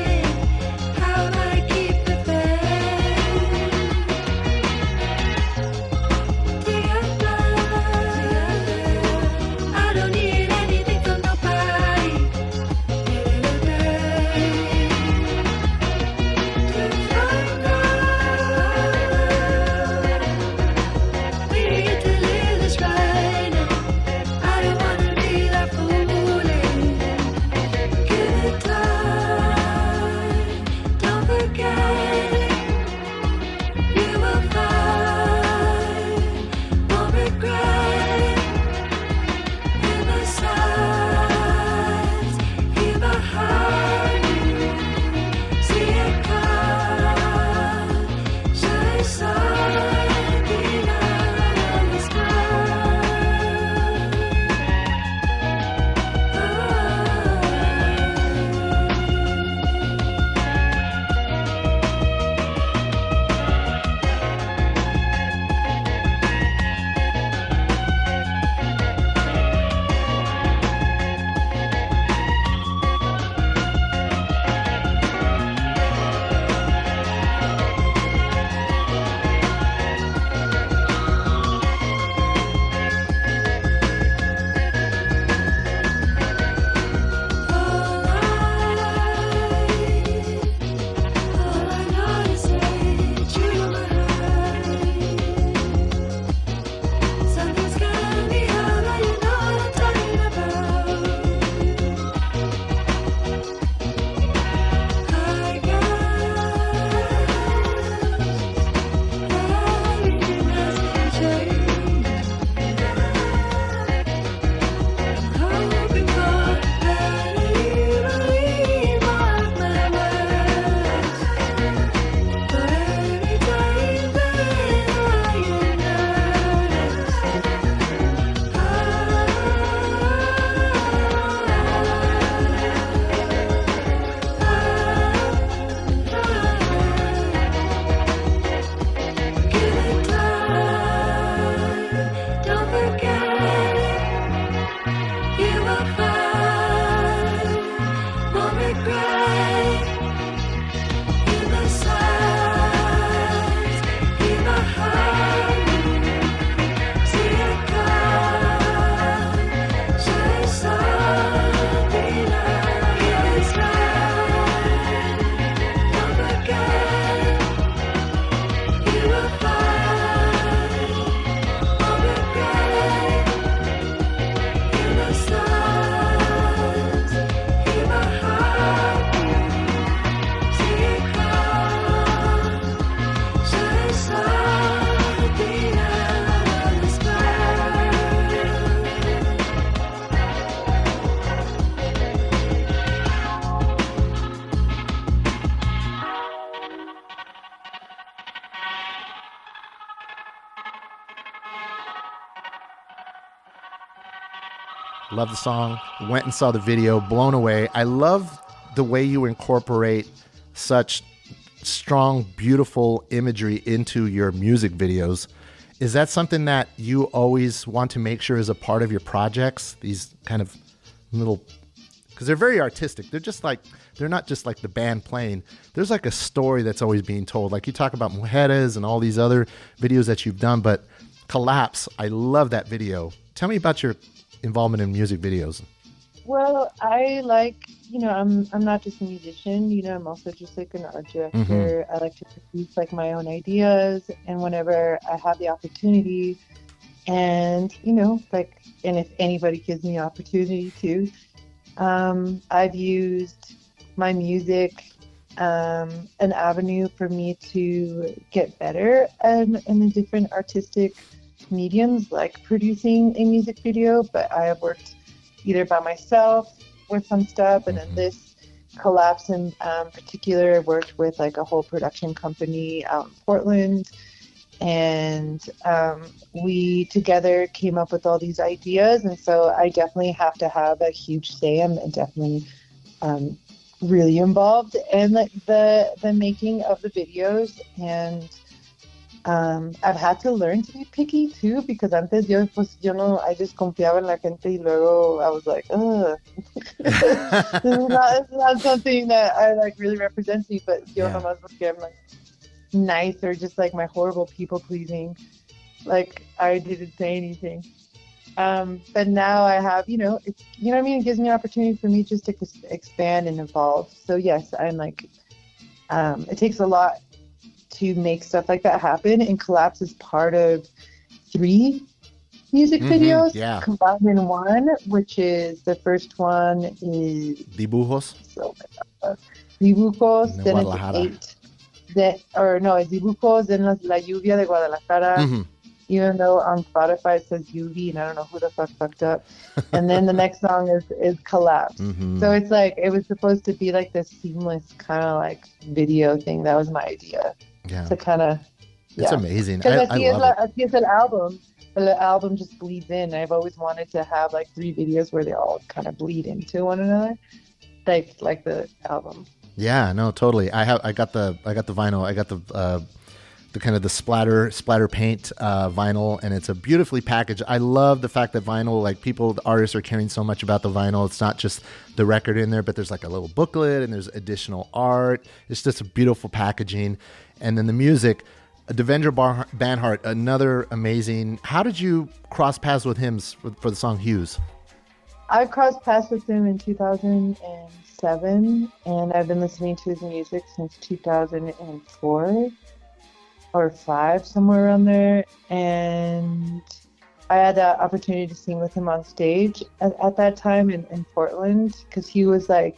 Love the song. Went and saw the video. Blown away. I love the way you incorporate such strong, beautiful imagery into your music videos. Is that something that you always want to make sure is a part of your projects? These kind of little, because they're very artistic. They're not just like the band playing. There's like a story that's always being told. Like you talk about Mujeres and all these other videos that you've done, but Collapse, I love that video. Tell me about your involvement in music videos. Well, I like, I'm not just a musician, I'm also just like an art director. I like to produce like my own ideas, and whenever I have the opportunity, and and if anybody gives me opportunity to, I've used my music an avenue for me to get better in the different artistic mediums, like producing a music video. But I have worked either by myself with some stuff, and then this Collapse in particular, worked with like a whole production company out in Portland, and we together came up with all these ideas. And so I definitely have to have a huge say. I'm definitely really involved in the making of the videos, and I've had to learn to be picky too, because antes I just confiaba en la gente, y luego I was like, ugh, this is not something that I like really represents me, but yo nomás porque I'm like nice, or just like my horrible people pleasing, like I didn't say anything. But now I have, it's, it gives me an opportunity for me just to expand and evolve. So yes, I'm like, it takes a lot to make stuff like that happen. And Collapse is part of 3 music videos combined in one, which is, the first one is Dibujos. Dibujos, then it's 8. It's Dibujos, then La Lluvia de Guadalajara. Even though on Spotify it says UV, and I don't know who the fuck fucked up. And then the next song is Collapse. So it's like, it was supposed to be like this seamless kind of like video thing. That was my idea. Yeah. To kind of, it's amazing. Because I love it. it's an album. The album just bleeds in. I've always wanted to have like 3 videos where they all kind of bleed into one another, like the album. Yeah, no, totally. I got the vinyl. I got the kind of the splatter paint vinyl, and it's a beautifully packaged. I love the fact that vinyl, like the artists are caring so much about the vinyl. It's not just the record in there, but there's like a little booklet, and there's additional art. It's just a beautiful packaging. And then the music, Devendra Banhart, another amazing. How did you cross paths with him for the song Hughes? I crossed paths with him in 2007, and I've been listening to his music since 2004 or 5, somewhere around there. And I had the opportunity to sing with him on stage at that time in Portland, because he was on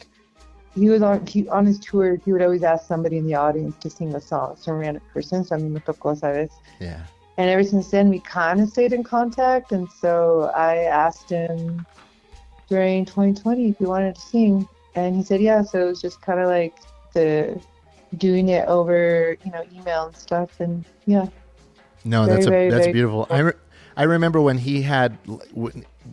his tour. He would always ask somebody in the audience to sing a song, some random person. So a mí me tocó, ¿sabes? Yeah. And ever since then, we kind of stayed in contact. And so I asked him during 2020 if he wanted to sing, and he said yeah. So it was just kind of like doing it over, email and stuff. And yeah. No, that's beautiful. I remember when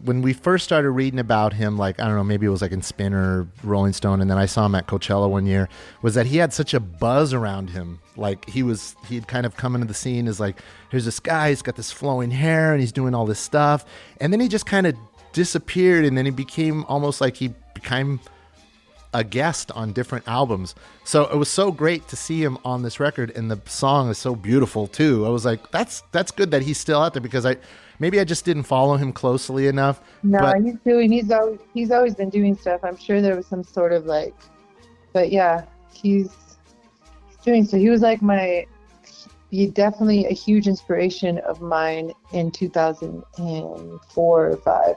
when we first started reading about him, like, I don't know, maybe it was like in Spin or Rolling Stone, and then I saw him at Coachella one year, was that he had such a buzz around him. Like he'd kind of come into the scene as like, here's this guy, he's got this flowing hair and he's doing all this stuff. And then he just kind of disappeared, and then he became almost like he became a guest on different albums. So it was so great to see him on this record, and the song is so beautiful too. I was like, that's good that he's still out there, because I just didn't follow him closely enough. No, he's always been doing stuff. I'm sure there was some sort of like, but yeah, he's doing so. He was like definitely a huge inspiration of mine in 2004 or 5. I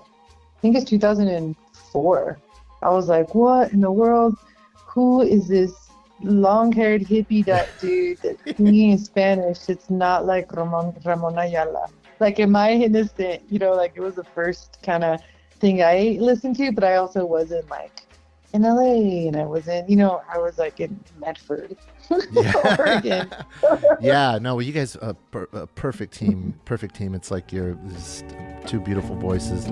think it's 2004. I was like, what in the world? Who is this long-haired hippie dude that's singing in Spanish? It's not like Ramon Ayala. Like, am I innocent? Like, it was the first kind of thing I listened to, but I also wasn't like in LA, and I wasn't, I was like in Medford, Oregon. Yeah, no, well, you guys are a perfect team. It's like you're just 2 beautiful voices.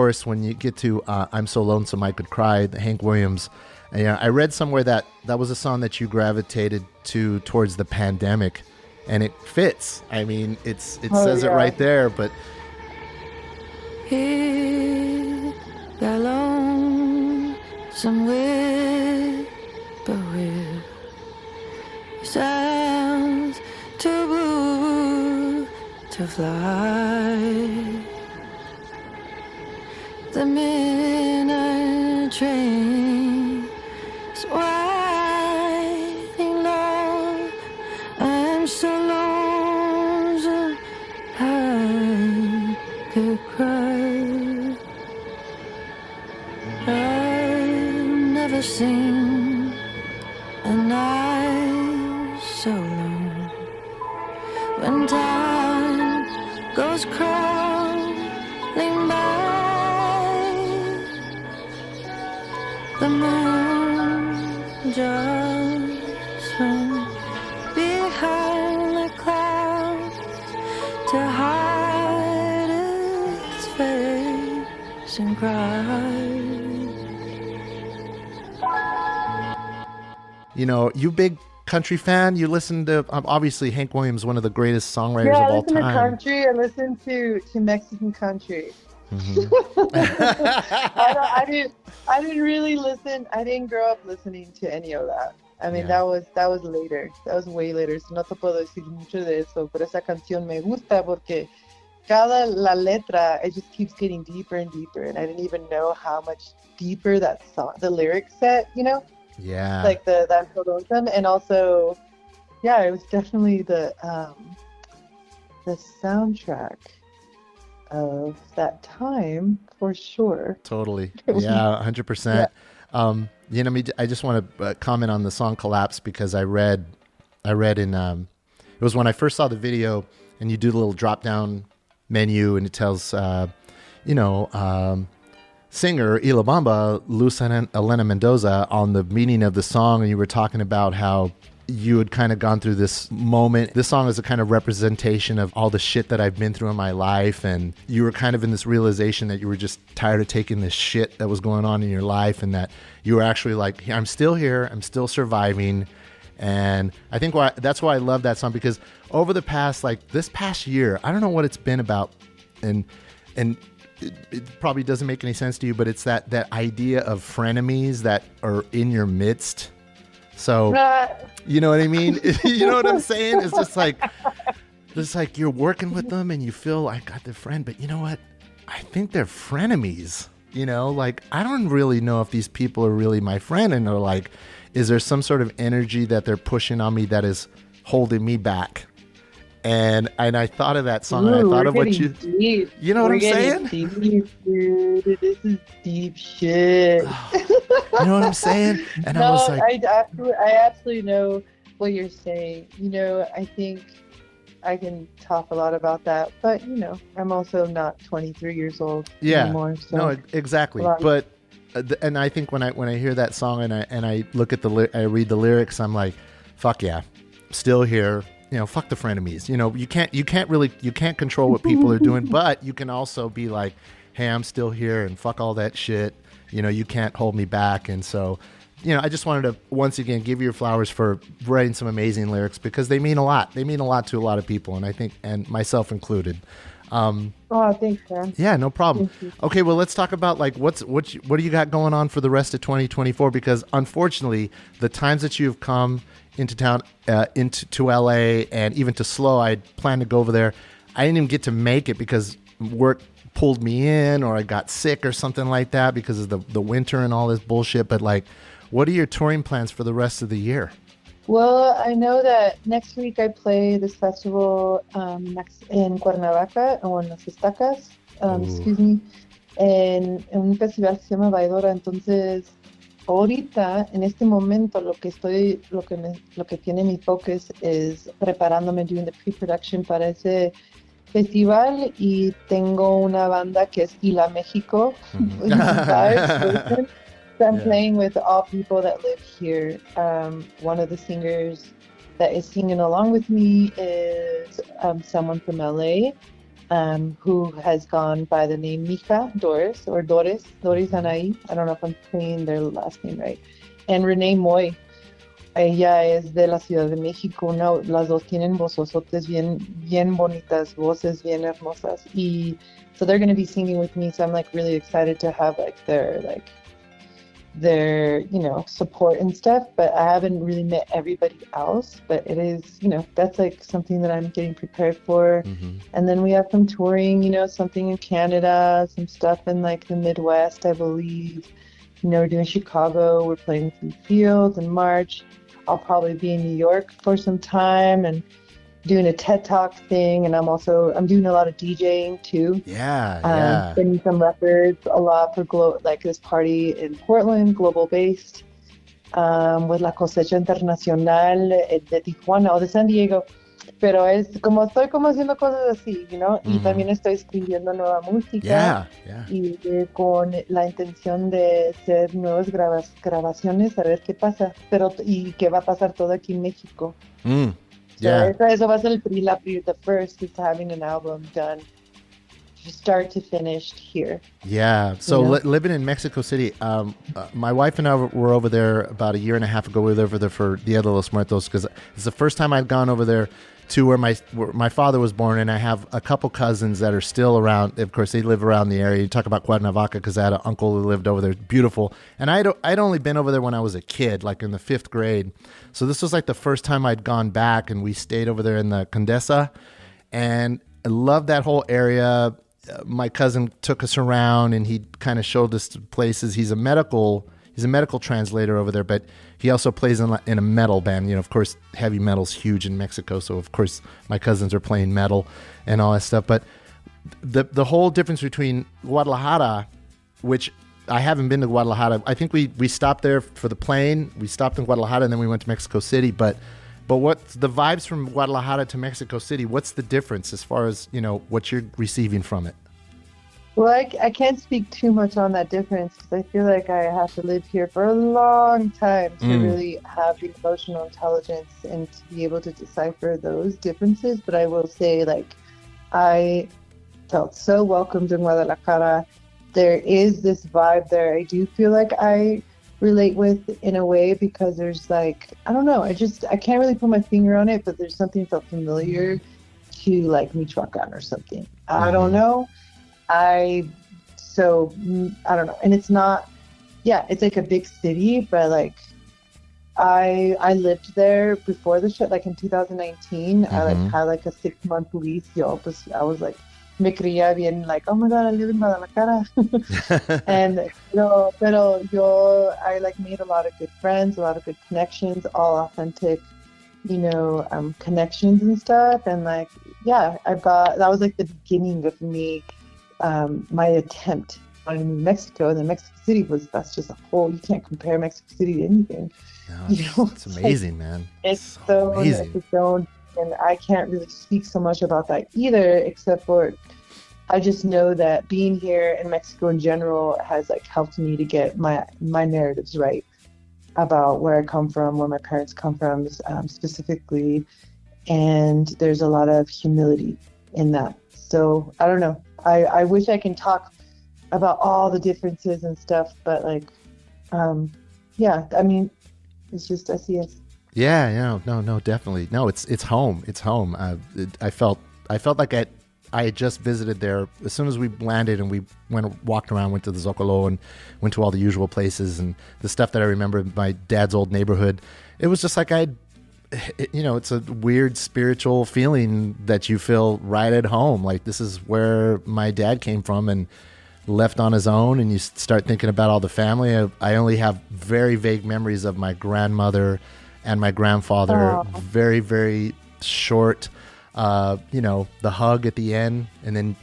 chorus when you get to I'm So Lonesome I Could Cry, the Hank Williams. I read somewhere that was a song that you gravitated to towards the pandemic, and it fits. I mean, it says it right there, but... Here, alone, somewhere, but where sounds too blue to fly. The midnight train is winding low. I'm so lonesome I could cry. I've never seen a night so long when time goes crawling by. The moon just went behind the clouds to hide its face and cry. You big country fan? You listen to, obviously, Hank Williams, one of the greatest songwriters of all time. Yeah, I listen to country. I listen to Mexican country. Mm-hmm. I didn't really listen. I didn't grow up listening to any of that. I mean, that was later. That was way later. So no te puedo decir mucho de eso. Pero esa canción me gusta porque la letra, it just keeps getting deeper and deeper. And I didn't even know how much deeper that song, the lyrics set, Yeah. Like that production. And also, yeah, it was definitely the soundtrack of that time for sure. Totally. Yeah, 100%. Yeah. I just want to comment on the song Collapse because I read in, it was when I first saw the video and you do the little drop down menu and it tells, singer Ila Bamba, Luz Elena Mendoza, on the meaning of the song. And you were talking about how you had kind of gone through this moment. This song is a kind of representation of all the shit that I've been through in my life. And you were kind of in this realization that you were just tired of taking this shit that was going on in your life. And that you were actually like, I'm still here. I'm still surviving. And I think that's why I love that song, because over the past, this past year, I don't know what it's been about. And it probably doesn't make any sense to you, but it's that idea of frenemies that are in your midst. So, you know what I mean? You know what I'm saying? It's just like you're working with them and you feel like got their friend, but you know what? I think they're frenemies. I don't really know if these people are really my friend, and they're like, is there some sort of energy that they're pushing on me that is holding me back? And I thought of that song. Ooh, and I thought of what you, deep. You know what I'm saying? Deep, dude. This is deep shit. You know what I'm saying? And No, I was like, I absolutely know what you're saying. I think I can talk a lot about that, but I'm also not 23 years old anymore. So no, exactly. But and I think when I hear that song and I look at I read the lyrics, I'm like, fuck yeah, still here. Fuck the frenemies. You can't control what people are doing, but you can also be like, hey, I'm still here and fuck all that shit. You can't hold me back. And so, I just wanted to once again give you your flowers for writing some amazing lyrics, because they mean a lot. They mean a lot to a lot of people, and I think, and myself included. Thanks, man. Yeah, no problem. Okay, well, let's talk about what do you got going on for the rest of 2024? Because unfortunately, the times that you've come into town, to LA, and even to SLO, I planned to go over there. I didn't even get to make it because work pulled me in, or I got sick or something like that because of the winter and all this bullshit. But what are your touring plans for the rest of the year? Well, I know that next week I play this festival in Cuernavaca, or en Las Estacas, excuse me, en un festival que se llama Baidora. Entonces, ahorita, en este momento, lo que tiene mi focus es preparándome, doing the pre-production para ese festival, y tengo una banda que es Ila México. So I'm playing with all people that live here. One of the singers that is singing along with me is someone from LA. who has gone by the name Mija Doris or Doris Anaí. I don't know if I'm saying their last name right. And Renee Moy. Ella es de la Ciudad de México. Las dos tienen vozosotes bien bonitas, voces bien hermosas. So they're going to be singing with me. So I'm like really excited to have like their support and stuff. But I haven't really met everybody else. But it is, that's like something that I'm getting prepared for. And then we have some touring, something in Canada, some stuff in like the Midwest, I believe. We're doing Chicago. We're playing some fields in March. I'll probably be in New York for some time and doing a TED Talk thing. And I'm doing a lot of DJing too. Yeah. Spinning some records a lot for like this party in Portland, global based, with La Cosecha Internacional de Tijuana o de San Diego. Pero estoy como haciendo cosas así, y también estoy escribiendo nueva música y con la intención de hacer nuevas grabaciones, a ver qué pasa, y qué va a pasar todo aquí en México. Eso va a ser the first is having an album done start to finish here. Yeah. So living in Mexico City, my wife and I were over there about a year and a half ago. We were over there for Dia de los Muertos because it's the first time I'd gone over there to where my father was born, and I have a couple cousins that are still around. Of course, they live around the area. You talk about Cuernavaca because I had an uncle who lived over there. Beautiful. And I'd only been over there when I was a kid, like in the 5th grade. So this was like the first time I'd gone back, and we stayed over there in the Condesa. And I loved that whole area. My cousin took us around, and he kind of showed us places. He's a medical translator over there, but he also plays in a metal band. Of course, heavy metal's huge in Mexico, so of course my cousins are playing metal and all that stuff. But the whole difference between Guadalajara, which I haven't been to Guadalajara. I think we stopped there for the plane. We stopped in Guadalajara, and then we went to Mexico City. But what's the vibes from Guadalajara to Mexico City? What's the difference as far as, what you're receiving from it? Well, I can't speak too much on that difference because I feel like I have to live here for a long time to really have the emotional intelligence and to be able to decipher those differences. But I will say, I felt so welcomed in Guadalajara. There is this vibe there I do feel like I relate with in a way because there's I don't know, I can't really put my finger on it, but there's something felt familiar to Michoacan or something. I don't know. I don't know. And it's not, it's like a big city, but I lived there before the show, in 2019. I had a 6-month lease. I was me creía bien, oh my God, I live in Guadalajara. And, I made a lot of good friends, a lot of good connections, all authentic, connections and stuff. And that was the beginning of me, my attempt on Mexico. And then Mexico City that's just you can't compare Mexico City to anything. No, it's amazing, man. It's so amazing. And I can't really speak so much about that either, except for I just know that being here in Mexico in general has helped me to get my narratives right about where I come from, where my parents come from specifically. And there's a lot of humility in that. So I don't know. I wish I can talk about all the differences and stuff, but it's just SES. Yeah, no, definitely. No, it's home. It's home. I felt like I had just visited there as soon as we landed, and we walked around, went to the Zocalo and went to all the usual places and the stuff that I remember in my dad's old neighborhood. It was just it's a weird spiritual feeling that you feel right at home. This is where my dad came from and left on his own, and you start thinking about all the family. I only have very vague memories of my grandmother and my grandfather. Very, very short, the hug at the end. And then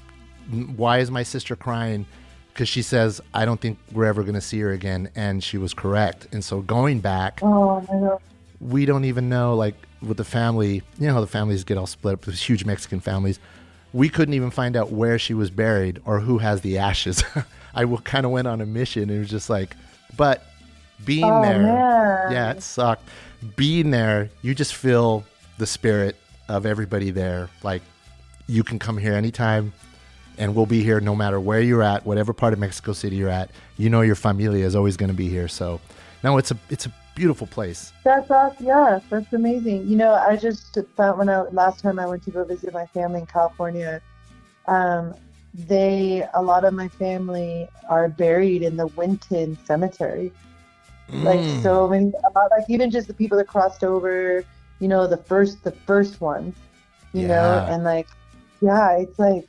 why is my sister crying? Because she says, I don't think we're ever going to see her again. And she was correct. And so going back, we don't even know, with the family, the families get all split up. There's huge Mexican families. We couldn't even find out where she was buried or who has the ashes. I kind of went on a mission. It was just but being there, man. It sucked. Being there, you just feel the spirit of everybody there. you can come here anytime, and we'll be here no matter where you're at, whatever part of Mexico City you're at. You know your familia is always going to be here. So, no, it's a beautiful place. That's awesome. Yeah, that's amazing. You know, I just found last time I went to go visit my family in California, a lot of my family are buried in the Winton Cemetery. Like so many, like even just the people that crossed over, you know, the first ones, you know, and like, yeah, it's like,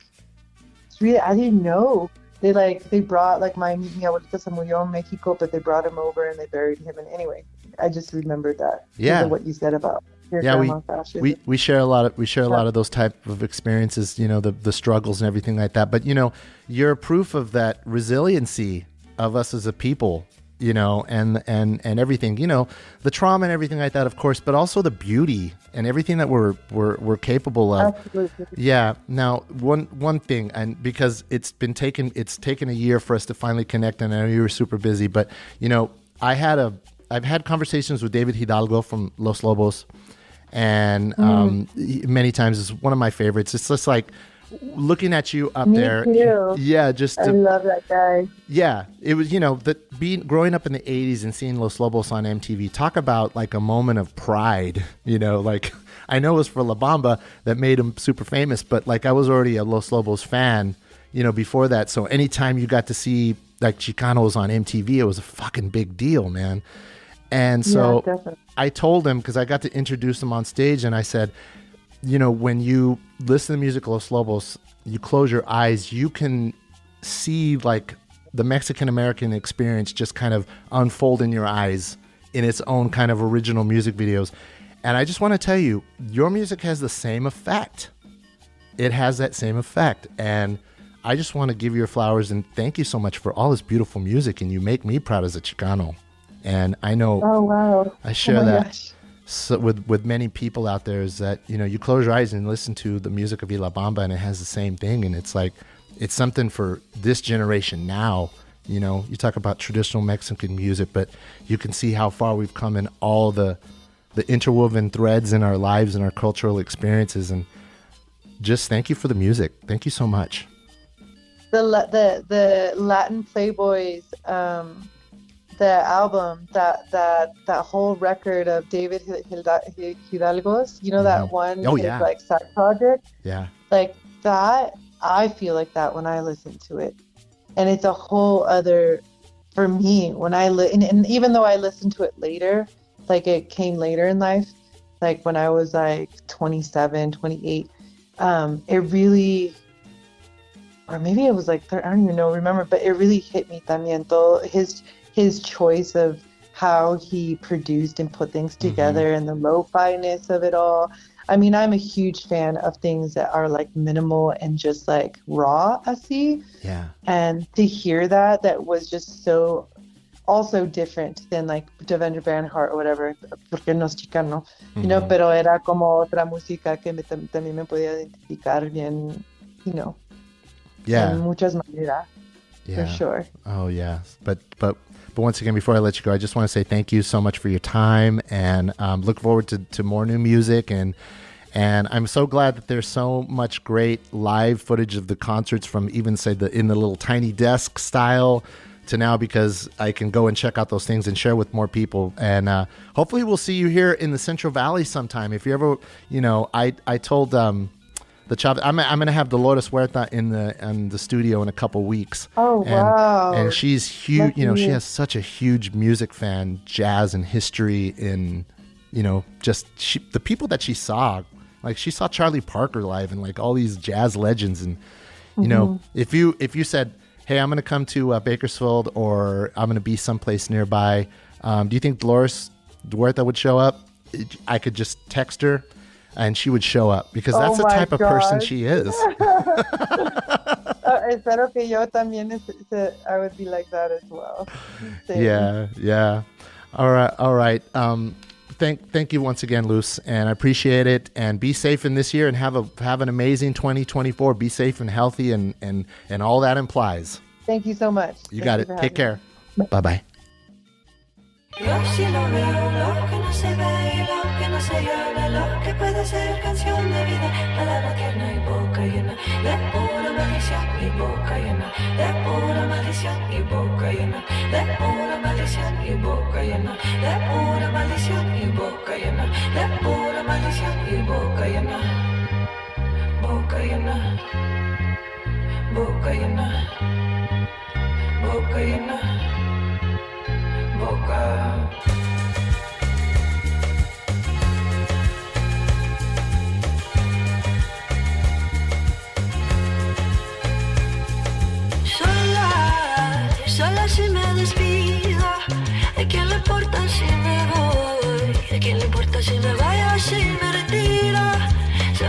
it's really, I didn't know. They brought, like, mi abuelita se murió in Mexico, but they brought him over and they buried him. And anyway, I just remembered that. Yeah. What you said about your grandma's ashes. We share a lot of those type of experiences, you know, the struggles and everything like that. But, you know, you're proof of that resiliency of us as a people, you know, and everything, you know, the trauma and everything like that, of course, but also the beauty and everything that we're capable of. Absolutely. Yeah. Now, one thing, and because it's taken a year for us to finally connect, and I know you were super busy, but, you know, I've had conversations with David Hidalgo from Los Lobos, and many times it's one of my favorites. It's just like looking at you up there. Too. Yeah, I love that guy. Yeah, it was, you know, growing up in the 80s and seeing Los Lobos on MTV, talk about like a moment of pride, you know, like I know it was for La Bamba that made him super famous, but like I was already a Los Lobos fan, you know, before that. So anytime you got to see like Chicanos on MTV, it was a fucking big deal, man. And so I told him, because I got to introduce him on stage, and I said, you know, when you listen to the music of Los Lobos, you close your eyes, you can see like the Mexican-American experience just kind of unfold in your eyes in its own kind of original music videos. And I just want to tell you, your music has the same effect. It has that same effect. And I just want to give you your flowers and thank you so much for all this beautiful music. And you make me proud as a Chicano. And I know I share that so with many people out there, is that, you know, you close your eyes and listen to the music of La Bamba and it has the same thing. And it's like, it's something for this generation now. You know, you talk about traditional Mexican music, but you can see how far we've come in all the interwoven threads in our lives and our cultural experiences. And just thank you for the music. Thank you so much. The Latin Playboys, the album, that whole record of David Hidalgo's, you know, that one like side project? Yeah. Like that, I feel like that when I listen to it. And it's a whole other, for me, when and even though I listened to it later, like it came later in life, like when I was like 27, 28, it really, or maybe it was like, I don't even remember, but it really hit me también. His choice of how he produced and put things together and the lo-fi-ness of it all. I mean, I'm a huge fan of things that are like minimal and just like raw, así. Yeah. And to hear that was just so also different than like Devendra Banhart or whatever, porque no es chicano, you know, pero era como otra música que también me podía identificar bien, you know. Yeah. En muchas maneras, for sure. Oh, yeah. But once again, before I let you go, I just want to say thank you so much for your time, and look forward to more new music. And I'm so glad that there's so much great live footage of the concerts, from even say in the little tiny desk style to now, because I can go and check out those things and share with more people. And hopefully we'll see you here in the Central Valley sometime. If you ever, you know, I told the Chavez, I'm going to have Dolores Huerta in the studio in a couple weeks. Oh, wow. And she's huge, you know, she has such a huge music fan, jazz and history in, you know, just the people that she saw, like she saw Charlie Parker live and like all these jazz legends. And, you know, if you said, hey, I'm going to come to Bakersfield, or I'm going to be someplace nearby, do you think Dolores Huerta would show up? I could just text her and she would show up, because that's the type of person she is. Espero que yo también, I would be like that as well. Same. Yeah. All right. Thank you once again, Luz, and I appreciate it. And be safe in this year, and have an amazing 2024. Be safe and healthy, and all that implies. Thank you so much. You got it. Take care. Bye-bye. Yo sí lo veo, lo que no se ve y lo que que no se llama, lo que puede ser canción de vida, palabra tierna y boca llena de pura maldición y boca llena de pura maldición y boca llena de pura maldición y boca llena de pura maldición y boca llena de pura maldición y boca llena, boca llena, boca llena, boca llena, boca. Sola si me despido, ¿a quién le importa si me voy? ¿A quién le importa si me vaya, si me retiro? Se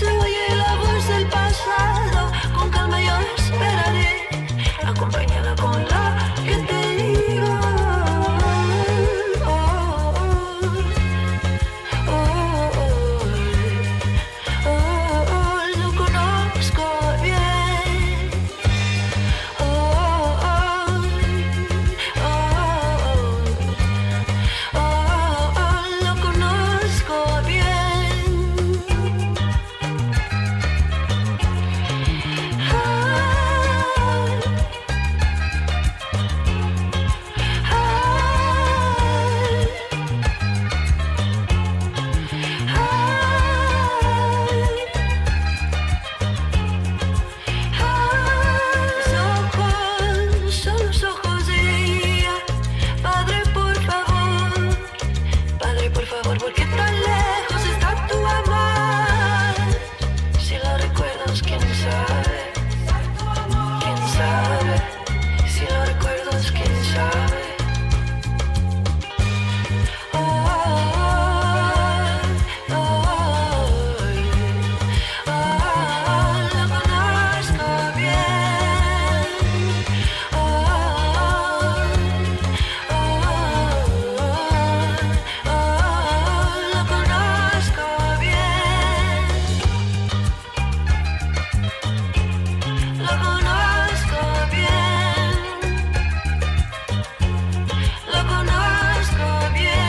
oye la voz del pasado, con calma yo esperaré, acompañada con lo que te digo. Lo conozco bien. Lo conozco bien. Son los ojos de ella. Padre, por favor, ¿por qué tan lejos está tu amor? Si lo recuerdas, quién sabe, si lo recuerdas, quién sabe. Lo conozco bien. Lo conozco bien. Lo conozco bien. Lo conozco bien.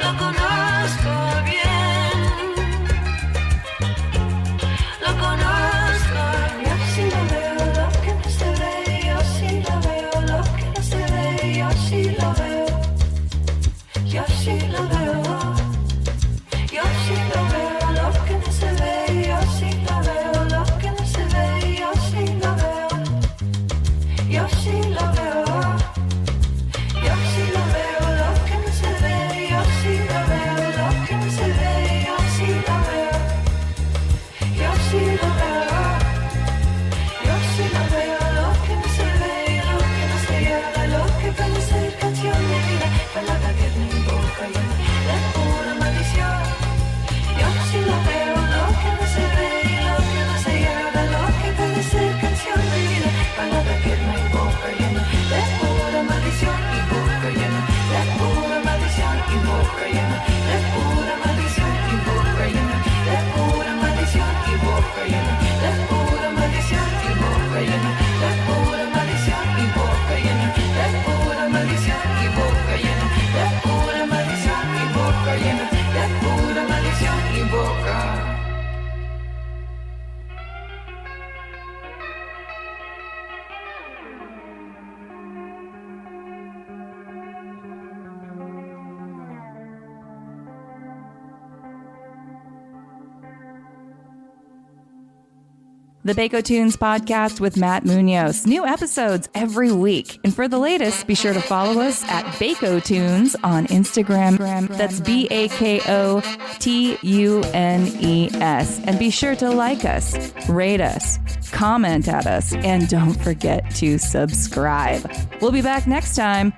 Lo conozco bien. Lo conozco. Yo sí lo veo, lo que no se ve. Yo sí lo veo, lo que no se ve. Yo sí lo veo. Yo sí lo veo. Yo sí lo veo, lo que no se ve. Yo sí lo veo, lo que no se ve. Yo sí lo veo. Yo sí lo veo. Yo sí lo veo, lo que no se ve. Yo sí lo veo, lo que no se ve. Yo sí lo veo. Yo sí lo veo. Yo sí lo veo, lo que no se ve, lo que no se llama, lo que puede ser canción de vida, palabra tierna y boca llena de pura maldición. Yo sí lo veo, lo que no se ve, lo que no se llama, lo que puede ser canción de vida, palabra tierna y boca llena de pura maldición y boca llena de pura maldición y boca llena de pura maldición y boca llena de pura maldición y boca llena de pura maldición y boca llena de pura maldición y boca llena de pura maldición y boca llena de pura maldición y boca llena de pura maldición y boca. The Baco Tunes podcast with Matt Munoz. New episodes every week. And for the latest, be sure to follow us at Baco Tunes on Instagram. That's BAKOTUNES. And be sure to like us, rate us, comment at us, and don't forget to subscribe. We'll be back next time.